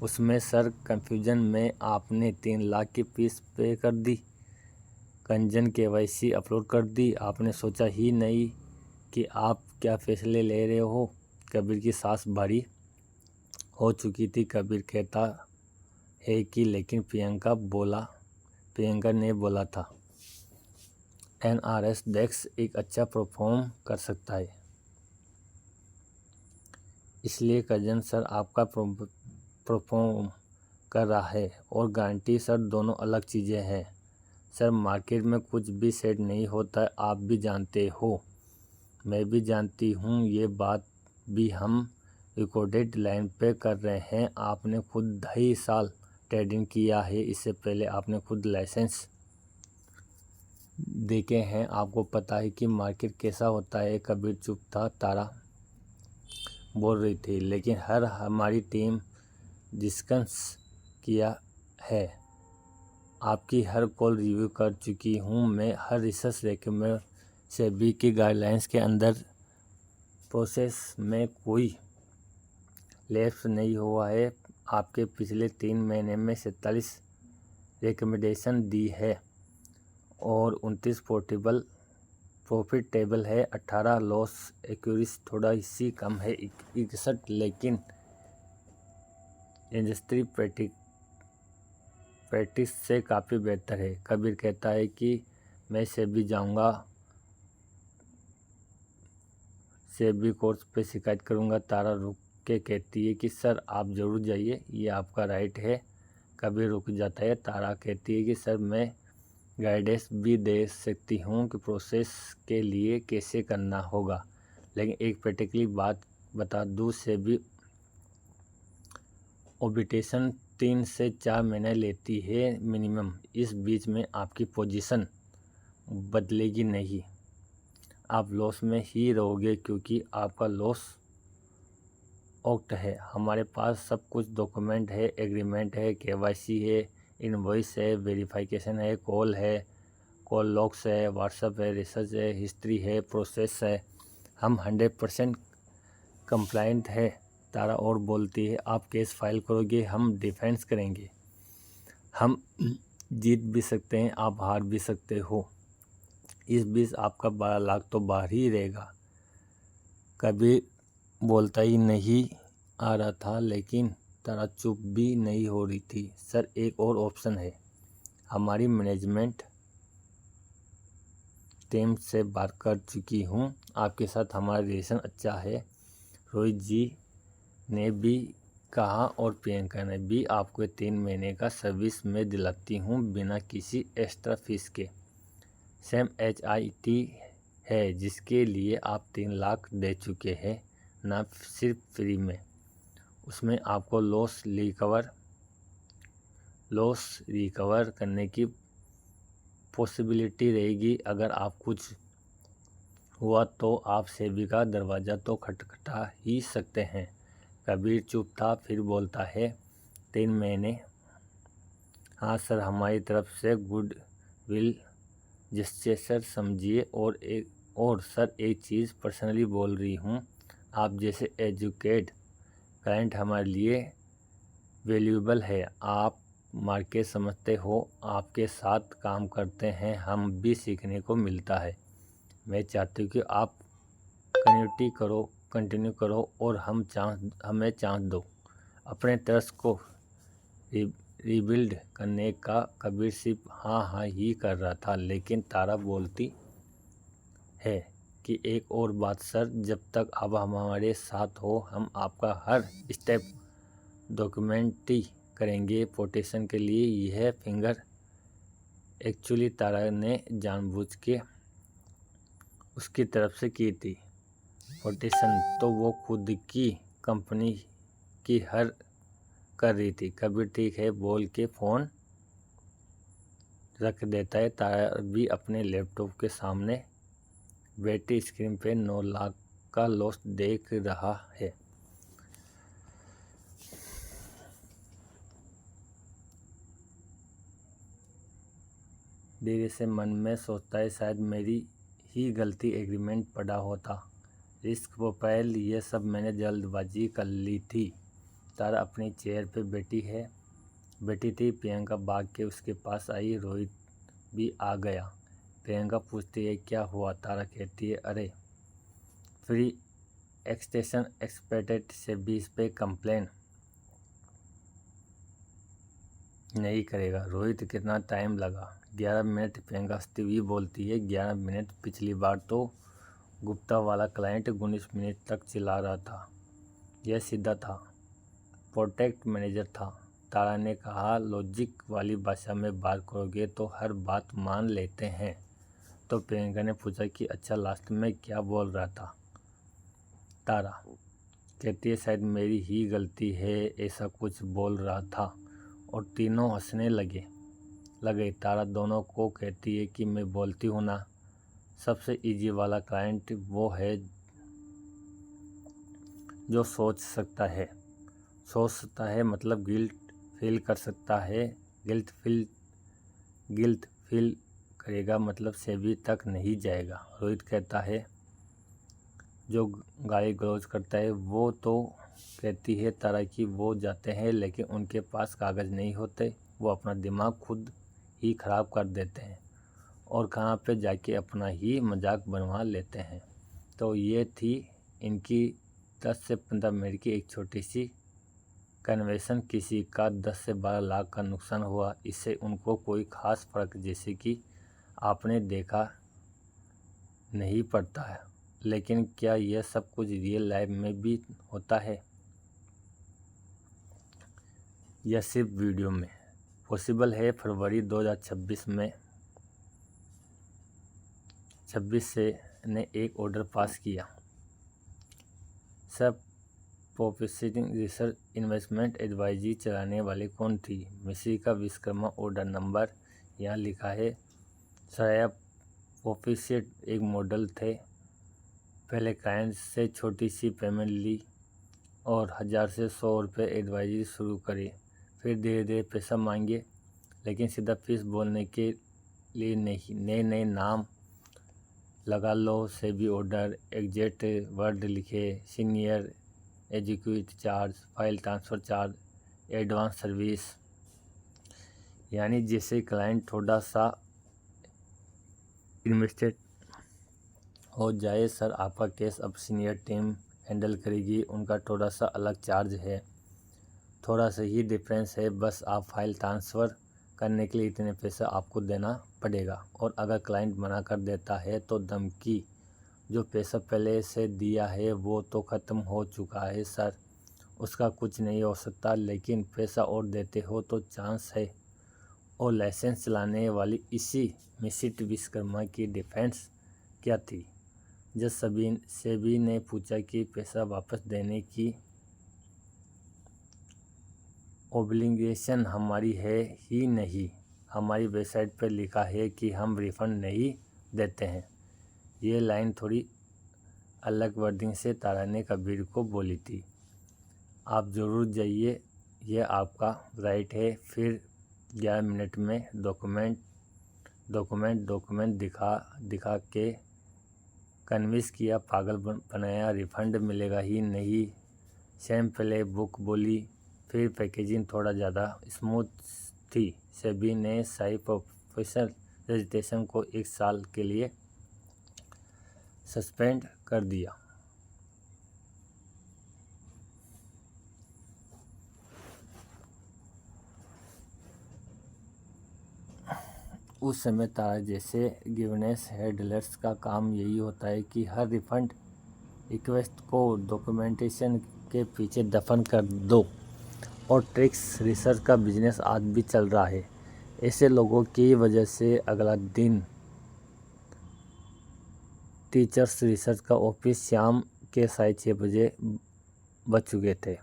उसमें सर। कंफ्यूजन में आपने 3 लाख की फीस पे कर दी, कंजन केवाईसी अपलोड कर दी, आपने सोचा ही नहीं कि आप क्या फैसले ले रहे हो। कबीर की सांस भारी हो चुकी थी। कबीर कहता है कि लेकिन प्रियंका ने बोला था NRS डेस्क एक अच्छा परफॉर्म कर सकता है, इसलिए कजन सर आपका परफॉर्म कर रहा है और गारंटी सर दोनों अलग चीज़ें हैं। सर मार्केट में कुछ भी सेट नहीं होता है, आप भी जानते हो, मैं भी जानती हूँ। ये बात भी हम रिकॉर्डेड लाइन पे कर रहे हैं। आपने खुद 2.5 साल ट्रेडिंग किया है, इससे पहले आपने खुद लाइसेंस देखे हैं, आपको पता है कि मार्केट कैसा होता है। कबीर चुप था। तारा बोल रही थी, लेकिन हमारी टीम डिस्कस किया है, आपकी हर कॉल रिव्यू कर चुकी हूँ मैं। हर रिसर्च रेकमेंड सेबी की गाइडलाइंस के अंदर प्रोसेस में कोई लैप्स नहीं हुआ है। आपके पिछले 3 महीने में 47 रिकमेंडेशन दी है और 29 प्रॉफिटेबल है, 18 लॉस। एक्यूरेसी थोड़ा सी कम है 61, लेकिन इंडस्ट्री प्रैक्टिस से काफ़ी बेहतर है। कबीर कहता है कि मैं सेबी जाऊंगा, सेबी कोर्स पे शिकायत करूंगा। तारा रुक के कहती है कि सर आप ज़रूर जाइए, ये आपका राइट है। कबीर रुक जाता है। तारा कहती है कि सर मैं गाइडेंस भी दे सकती हूँ कि प्रोसेस के लिए कैसे करना होगा, लेकिन एक पर्टिकुलर बात बता दूँ, सेबी ऑडिटेशन 3 से 4 महीने लेती है मिनिमम। इस बीच में आपकी पोजीशन बदलेगी नहीं, आप लॉस में ही रहोगे क्योंकि आपका लॉस ऑक्ट है। हमारे पास सब कुछ डॉक्यूमेंट है, एग्रीमेंट है, KYC है, इनवॉइस है, वेरिफिकेशन है, कॉल लॉग्स है, व्हाट्सएप है, रिसर्च है, हिस्ट्री है, प्रोसेस है। हम 100% कंप्लाइंट है। तारा और बोलती है, आप केस फाइल करोगे, हम डिफेंस करेंगे। हम जीत भी सकते हैं, आप हार भी सकते हो। इस बीच आपका 12 लाख तो बाहर ही रहेगा। कभी बोलता ही नहीं आ रहा था, लेकिन तारा चुप भी नहीं हो रही थी। सर एक और ऑप्शन है, हमारी मैनेजमेंट टीम से बात कर चुकी हूँ, आपके साथ हमारा रिलेशन अच्छा है। रोहित जी ने भी कहा और प्रियंका ने भी। आपको 3 महीने का सर्विस में दिलाती हूँ बिना किसी एक्स्ट्रा फीस के। सेम HIT है जिसके लिए आप 3 लाख दे चुके हैं, ना सिर्फ फ्री में, उसमें आपको लॉस रिकवर करने की पॉसिबिलिटी रहेगी। अगर आप कुछ हुआ तो आप सेबी का दरवाज़ा तो खटखटा ही सकते हैं। कबीर चुप था, फिर बोलता है 3 महीने। हाँ सर, हमारी तरफ से गुड विल जेस्चर समझिए। और सर एक चीज़ पर्सनली बोल रही हूँ, आप जैसे एजुकेट क्लाइंट हमारे लिए वैल्यूएबल है। आप मार्केट समझते हो, आपके साथ काम करते हैं हम भी सीखने को मिलता है। मैं चाहती हूँ कि आप कंटिन्यू करो और हमें चांस दो अपने ट्रस्ट को रिबिल्ड करने का। कबीर सिर्फ हाँ ही कर रहा था, लेकिन तारा बोलती है कि एक और बात सर, जब तक आप हमारे साथ हो हम आपका हर स्टेप डॉक्यूमेंट्री करेंगे। प्रोटेक्शन के लिए यह फिंगर एक्चुअली तारा ने जानबूझ के उसकी तरफ से की थी। प्रोटेक्शन तो वो खुद की कंपनी की हर कर रही थी। कबीर ठीक है बोल के फ़ोन रख देता है। तारा भी अपने लैपटॉप के सामने बैठी स्क्रीन पे 9 लाख का लॉस देख रहा है। धीरे से मन में सोचता है, शायद मेरी ही गलती, एग्रीमेंट पड़ा होता, रिस्क प्रोफाइल, ये सब मैंने जल्दबाजी कर ली थी। तारा अपनी चेयर पे बैठी थी। प्रियंका भाग के उसके पास आई। रोहित भी आ गया। प्रियंका पूछती है क्या हुआ। तारा कहती है अरे फ्री एक्सटेंशन एक्सपेक्टेड से 20 पे कंप्लेन नहीं करेगा। रोहित कितना टाइम लगा? 11 मिनट। प्रियंका स्टीवी बोलती है 11 मिनट। पिछली बार तो गुप्ता वाला क्लाइंट 19 मिनट तक चिल्ला रहा था। यह सीधा था, प्रोजेक्ट मैनेजर था। तारा ने कहा लॉजिक वाली भाषा में बात करोगे तो हर बात मान लेते हैं। तो प्रियंका ने पूछा कि अच्छा लास्ट में क्या बोल रहा था? तारा कहती है शायद मेरी ही गलती है, ऐसा कुछ बोल रहा था। और तीनों हंसने लगे। तारा दोनों को कहती है कि मैं बोलती हूँ ना, सबसे इजी वाला क्लाइंट वो है जो सोच सकता है मतलब गिल्ट फील कर सकता है। गिल्ट फील करेगा मतलब सेबी तक नहीं जाएगा। रोहित कहता है जो गाली गलौज करता है वो। तो कहती है तारा कि वो जाते हैं लेकिन उनके पास कागज़ नहीं होते, वो अपना दिमाग खुद ही ख़राब कर देते हैं और कहाँ पे जाके अपना ही मजाक बनवा लेते हैं। तो ये थी इनकी 10 से 15 मिनट की एक छोटी सी कन्वेंशन। किसी का 10 से 12 लाख का नुकसान हुआ, इससे उनको कोई ख़ास फ़र्क जैसे कि आपने देखा नहीं पड़ता है। लेकिन क्या यह सब कुछ रियल लाइफ में भी होता है या सिर्फ वीडियो में? पॉसिबल है। फरवरी 2026 में 26 से ने एक ऑर्डर पास किया। सब प्रोफेसिंग रिसर्च इन्वेस्टमेंट एडवाइजरी चलाने वाले कौन थी? मिस्री का विश्वकर्मा ऑर्डर नंबर यहाँ लिखा है। सराया प्रोफिशिएंट एक मॉडल थे। पहले क्लाइंट से छोटी सी पेमेंट ली और 1000 से 100 रुपये एडवाइजरी शुरू करी। फिर धीरे धीरे पैसा मांगे, लेकिन सीधा फीस बोलने के लिए नहीं। नए नाम लगा लो, सेबी ऑर्डर, एग्जैक्ट वर्ड लिखे, senior executive charge, file transfer charge, advance service. यानी जैसे क्लाइंट थोड़ा सा इन्वेस्टेड हो जाए, सर आपका केस अब सीनियर टीम हैंडल करेगी, उनका थोड़ा सा अलग चार्ज है, थोड़ा सा ही डिफरेंस है, बस आप फाइल ट्रांसफ़र करने के लिए इतने पैसा आपको देना पड़ेगा। और अगर क्लाइंट मना कर देता है तो धमकी, जो पैसा पहले से दिया है वो तो ख़त्म हो चुका है सर, उसका कुछ नहीं हो सकता, लेकिन पैसा और देते हो तो चांस है। और लाइसेंस चलाने वाली इसी मिसिट विश्वकर्मा की डिफेंस क्या थी? जब सेबी ने पूछा कि पैसा वापस देने की ऑब्लिगेशन हमारी है ही नहीं, हमारी वेबसाइट पर लिखा है कि हम रिफ़ंड नहीं देते हैं। ये लाइन थोड़ी अलग वर्डिंग से तारा ने कबीर को बोली थी। आप ज़रूर जाइए, यह आपका राइट है। फिर 11 मिनट में डॉक्यूमेंट दिखा के कन्विंस किया, पागल बनाया, रिफ़ंड मिलेगा ही नहीं। सेम पहले बुक बोली, फिर पैकेजिंग थोड़ा ज़्यादा स्मूथ थी। सेबी ने साई प्रोफेशनल रजिस्ट्रेशन को 1 साल के लिए सस्पेंड कर दिया। उस समय तारा जैसे गिवनेस हैंडलर्स का काम यही होता है कि हर रिफंड रिक्वेस्ट को डॉक्यूमेंटेशन के पीछे दफन कर दो। और ट्रिक्स रिसर्च का बिजनेस आज भी चल रहा है। ऐसे लोगों की वजह से अगला दिन टीचर्स रिसर्च का ऑफिस शाम के 6:30 बजे बज चुके थे।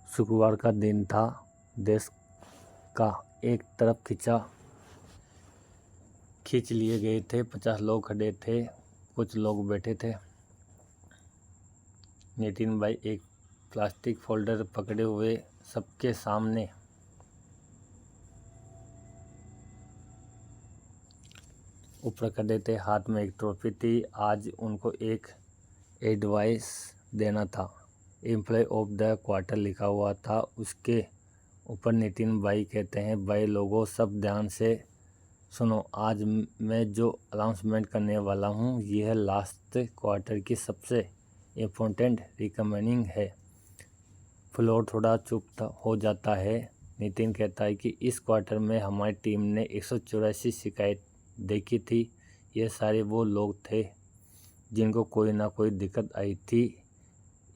शुक्रवार का दिन था। देश का एक तरफ खींच लिए गए थे। 50 लोग खड़े थे, कुछ लोग बैठे थे। नितिन भाई एक प्लास्टिक फोल्डर पकड़े हुए सबके सामने ऊपर खड़े थे, हाथ में एक ट्रॉफी थी। आज उनको एक एडवाइस देना था। एम्प्लॉय ऑफ द क्वार्टर लिखा हुआ था उसके ऊपर। नितिन भाई कहते हैं भाई लोगों सब ध्यान से सुनो, आज मैं जो अनाउंसमेंट करने वाला हूँ यह लास्ट क्वार्टर की सबसे इम्पोर्टेंट रिकमेंडिंग है। फ्लोर थोड़ा चुप हो जाता है। नितिन कहता है कि इस क्वार्टर में हमारी टीम ने 184 शिकायत देखी थी। ये सारे वो लोग थे जिनको कोई ना कोई दिक्कत आई थी।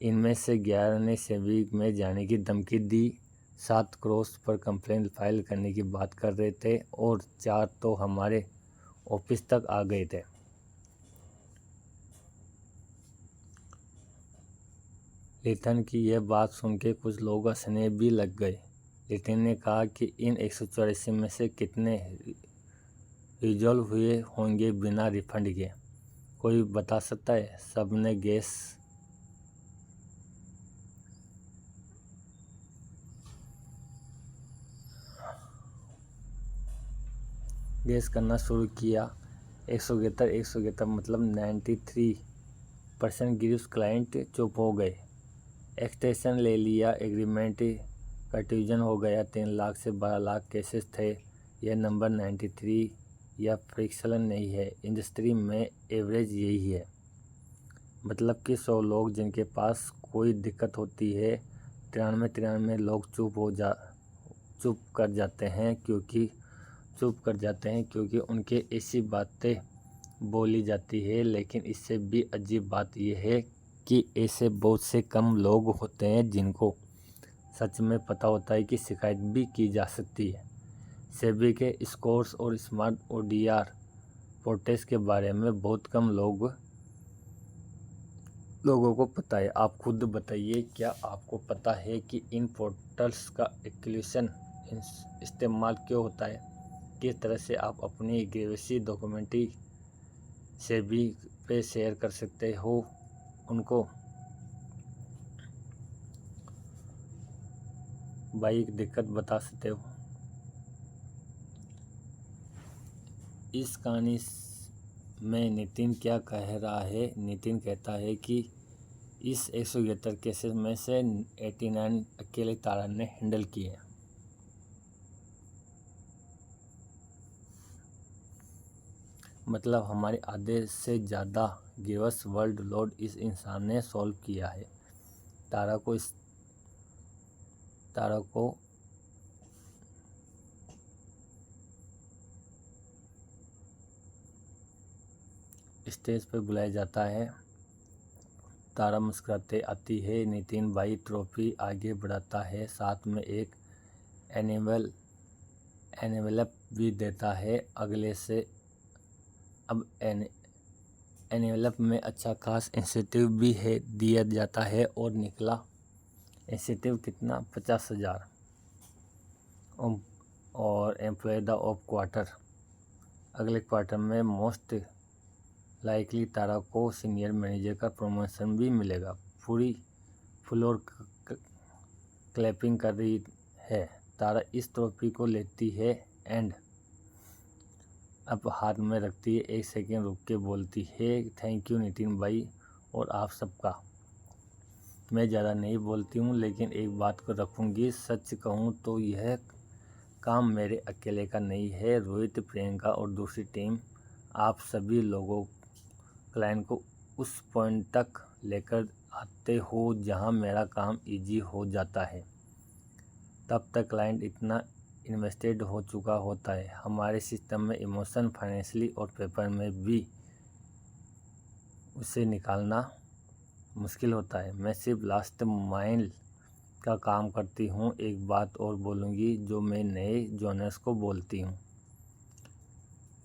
इनमें से 11 ने सेबी में जाने की धमकी दी, 7 क्रॉस पर कंप्लेंट फाइल करने की बात कर रहे थे और 4 तो हमारे ऑफिस तक आ गए थे। लिथन की यह बात सुन के कुछ लोग हंसने भी लग गए। लिथन ने कहा कि इन 184 में से कितने रिजॉल्व हुए होंगे बिना रिफंड के? कोई बता सकता है? सब ने गेस करना शुरू किया। 173 मतलब 93% गिरीश क्लाइंट चुप हो गए। एक्सटेंशन ले लिया, एग्रीमेंट कंफ्यूजन हो गया। 3 लाख से 12 लाख केसेस थे। यह नंबर 93 या फ्रिक्शन नहीं है, इंडस्ट्री में एवरेज यही है। मतलब कि 100 लोग जिनके पास कोई दिक्कत होती है, 93 लोग चुप कर जाते हैं क्योंकि उनके ऐसी बातें बोली जाती है। लेकिन इससे भी अजीब बात यह है कि ऐसे बहुत से कम लोग होते हैं जिनको सच में पता होता है कि शिकायत भी की जा सकती है। सेबी के स्कोर्स और स्मार्ट ओडीआर पोर्टल्स के बारे में बहुत कम लोगों को पता है। आप खुद बताइए, क्या आपको पता है कि इन पोर्टल्स का एक्सक्लूसिव इस्तेमाल क्यों होता है? किस तरह से आप अपनी ग्रेवेसी डॉक्यूमेंट्री सेबी पे शेयर कर सकते हो उनको? भाई एक दिक्कत बता सकते हो? इस कहानी में नितिन क्या कह रहा है? नितिन कहता है कि इस 171 केसेस में से 89 अकेले तारा ने हैंडल किए। मतलब हमारे आधे से ज़्यादा गिवस वर्ल्ड लोड इस इंसान ने सॉल्व किया है। तारा को स्टेज पर बुलाया जाता है। तारा मुस्कुराते आती है। नितिन भाई ट्रॉफी आगे बढ़ाता है, साथ में एक एनवेलप भी देता है। अगले से अब एनवेलप में अच्छा खास इंसेंटिव भी है दिया जाता है और निकला इंसेंटिव कितना? 50,000 और एम्प्लॉय द ऑफ क्वार्टर। अगले क्वार्टर में मोस्ट लाइकली तारा को सीनियर मैनेजर का प्रमोशन भी मिलेगा। पूरी फ्लोर क्लैपिंग कर रही है। तारा इस ट्रॉफी को लेती है एंड अब हाथ में रखती है। 1 सेकेंड रुक के बोलती है, थैंक यू नितिन भाई और आप सबका। मैं ज़्यादा नहीं बोलती हूँ, लेकिन एक बात को रखूँगी। सच कहूँ तो यह काम मेरे अकेले का नहीं है। रोहित, प्रियंका और दूसरी टीम, आप सभी लोगों क्लाइंट को उस पॉइंट तक लेकर आते हो जहाँ मेरा काम इजी हो जाता है। तब तक क्लाइंट इतना इन्वेस्टेड हो चुका होता है। हमारे सिस्टम में इमोशन, फाइनेंशियली और पेपर में भी उसे निकालना मुश्किल होता है। मैं सिर्फ लास्ट माइल का काम करती हूँ। एक बात और बोलूँगी जो मैं नए जॉनर्स को बोलती हूँ।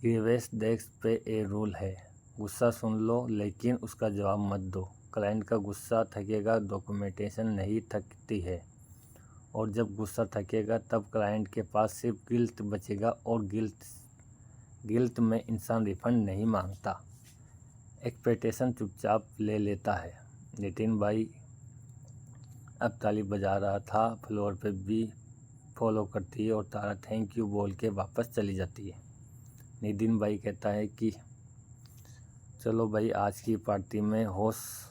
ग्रीवेंस डेस्क पे ए रूल है, गुस्सा सुन लो लेकिन उसका जवाब मत दो। क्लाइंट का गुस्सा थकेगा, डॉक्यूमेंटेशन नहीं थकती है। और जब गुस्सा थकेगा तब क्लाइंट के पास सिर्फ गिल्ट बचेगा और गिल्ट में इंसान रिफंड नहीं मांगता, एक्सपेक्टेशन चुपचाप ले लेता है। नितिन भाई अब ताली बजा रहा था। फ्लोर पे भी फॉलो करती है और तारा थैंक यू बोल के वापस चली जाती है। नितिन भाई कहता है कि चलो भाई, आज की पार्टी में होस्ट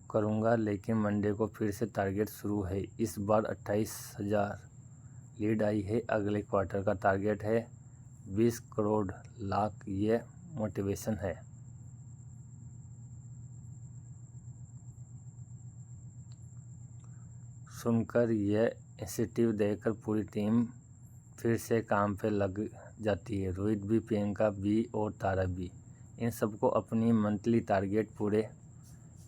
करूँगा, लेकिन मंडे को फिर से टारगेट शुरू है। इस बार 28,000 लीड आई है। अगले क्वार्टर का टारगेट है 20 करोड़ लाख ये मोटिवेशन है। सुनकर यह इंसेंटिव देकर पूरी टीम फिर से काम पे लग जाती है। रोहित भी, प्रियंका भी और तारा भी। इन सबको अपनी मंथली टारगेट पूरे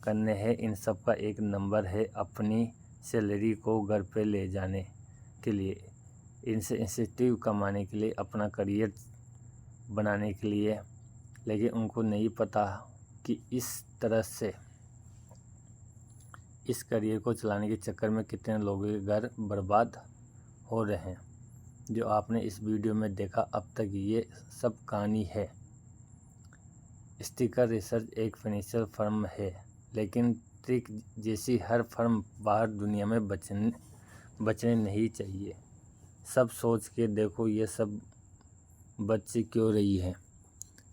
करने हैं। इन सब का एक नंबर है अपनी सैलरी को घर पे ले जाने के लिए, इनसे इंसेंटिव कमाने के लिए, अपना करियर बनाने के लिए। लेकिन उनको नहीं पता कि इस तरह से इस करियर को चलाने के चक्कर में कितने लोगों के घर बर्बाद हो रहे हैं। जो आपने इस वीडियो में देखा अब तक, ये सब कहानी है। स्टिकर रिसर्च एक फाइनेंशियल फर्म है, लेकिन ट्रिक जैसी हर फर्म बाहर दुनिया में बचने नहीं चाहिए। सब सोच के देखो ये सब बच क्यों रही है।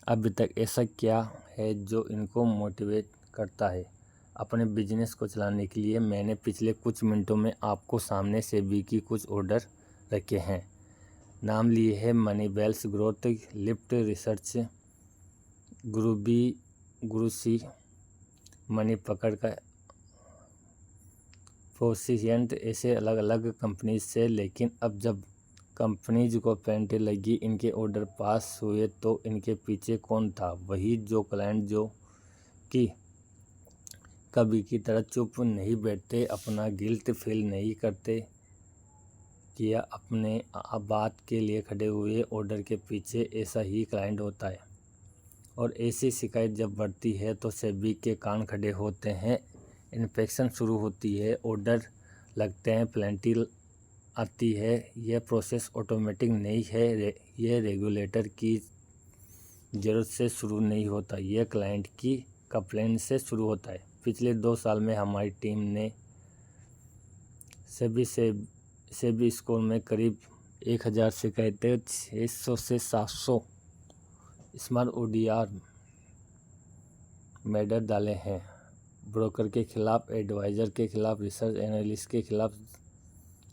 अभी तक ऐसा क्या है जो इनको मोटिवेट करता है अपने बिजनेस को चलाने के लिए। मैंने पिछले कुछ मिनटों में आपको सामने सेबी की कुछ ऑर्डर रखे हैं। नाम लिए है money wealth growth, lift research, गुरुसी, मनी पकड़ का, प्रोसिएंट, ऐसे अलग अलग कंपनीज से। लेकिन अब जब कंपनीज को पेंट लगी, इनके ऑर्डर पास हुए, तो इनके पीछे कौन था? वही जो क्लाइंट जो कि कभी की तरह चुप नहीं बैठते, अपना गिल्ट फील नहीं करते, किया अपने बात के लिए खड़े हुए। ऑर्डर के पीछे ऐसा ही क्लाइंट होता है। और ऐसी शिकायत जब बढ़ती है तो सेबी के कान खड़े होते हैं। इन्फेक्शन शुरू होती है, ऑर्डर लगते हैं, पेनल्टी आती है। यह प्रोसेस ऑटोमेटिक नहीं है, यह रेगुलेटर की ज़रूरत से शुरू नहीं होता, यह क्लाइंट की कंप्लेंट से शुरू होता है। पिछले 2 साल में हमारी टीम ने सेबी स्कोर में करीब 1000 शिकायतें, 600 से 700 स्मार्ट ODR मैटर डाले हैं। ब्रोकर के खिलाफ, एडवाइज़र के खिलाफ, रिसर्च एनालिस्ट के खिलाफ,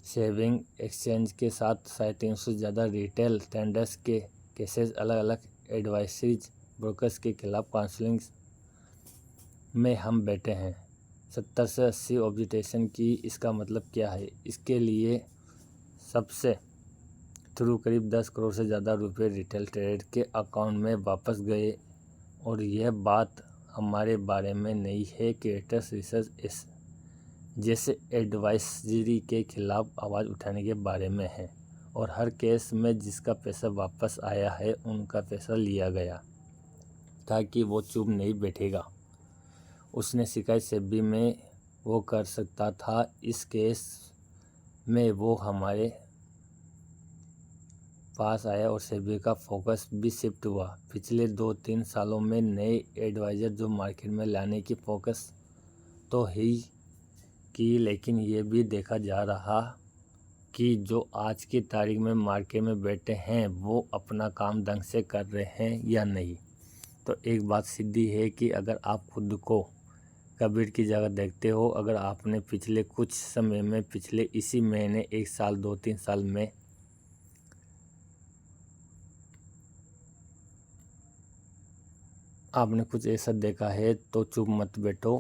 सेविंग एक्सचेंज के साथ 350 से ज़्यादा रिटेल टेंडर्स के केसेस, अलग अलग एडवाइजरीज ब्रोकर्स के खिलाफ काउंसलिंग में हम बैठे हैं। 70 से 80 ऑब्जेक्शन की। इसका मतलब क्या है? इसके लिए सबसे थ्रू करीब 10 करोड़ से ज़्यादा रुपए रिटेल ट्रेड के अकाउंट में वापस गए। और यह बात हमारे बारे में नहीं है, क्रिएटर्स रिसर्च जैसे एडवाइजरी के खिलाफ आवाज़ उठाने के बारे में है। और हर केस में जिसका पैसा वापस आया है उनका पैसा लिया गया, ताकि वो चुप नहीं बैठेगा। उसने शिकायत सेबी में वो कर सकता था, इस केस में वो हमारे पास आया और सेबी का फोकस भी शिफ्ट हुआ। पिछले 2-3 सालों में नए एडवाइज़र जो मार्केट में लाने की फोकस तो ही की, लेकिन ये भी देखा जा रहा कि जो आज की तारीख में मार्केट में बैठे हैं वो अपना काम ढंग से कर रहे हैं या नहीं। तो एक बात सीधी है कि अगर आप खुद को कबीर की जगह देखते हो, अगर आपने पिछले कुछ समय में, पिछले इसी महीने, 1 साल, 2-3 साल में आपने कुछ ऐसा देखा है तो चुप मत बैठो,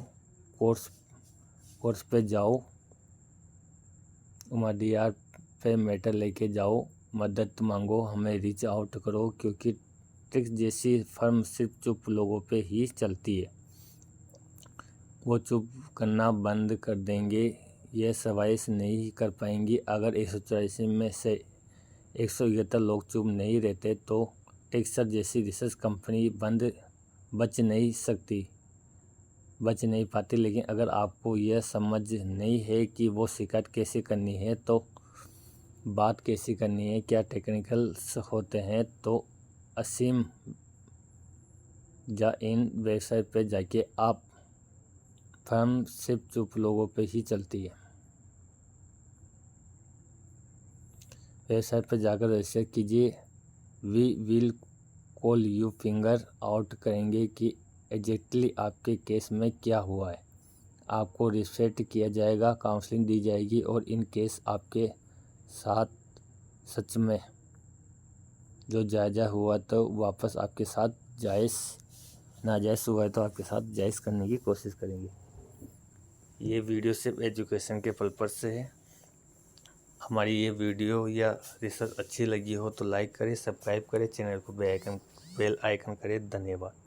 कोर्स पे जाओ, MDR पे मैटर लेके जाओ, मदद मांगो, हमें रीच आउट करो, क्योंकि ट्रिक्स जैसी फर्म सिर्फ चुप लोगों पे ही चलती है। वो चुप करना बंद कर देंगे, ये सर्वाइव नहीं कर पाएंगी। अगर 184 में से 171 लोग चुप नहीं रहते तो टेक्सर जैसी रिसर्च कंपनी बच नहीं पाती। लेकिन अगर आपको यह समझ नहीं है कि वो शिकायत कैसे करनी है, तो बात कैसे करनी है, क्या टेक्निकल्स होते हैं, तो असीम या इन वेबसाइट पे जाके आप फर्म सिर्फ चुप लोगों पे ही चलती है। वेबसाइट पर जाकर रजिस्टर कीजिए। We will call you, figure out करेंगे कि एग्जैक्टली आपके केस में क्या हुआ है। आपको रिस्पेक्ट किया जाएगा, काउंसलिंग दी जाएगी और इन केस आपके साथ सच में जो जायज़ हुआ तो वापस आपके साथ जायज़, नाजायज़ हुआ है तो आपके साथ जायज़ करने की कोशिश करेंगे। ये वीडियो सिर्फ एजुकेशन के पर्पज़ से है। हमारी ये वीडियो या रिसर्च अच्छी लगी हो तो लाइक करें, सब्सक्राइब करें, चैनल को बेल आइकन करें। धन्यवाद।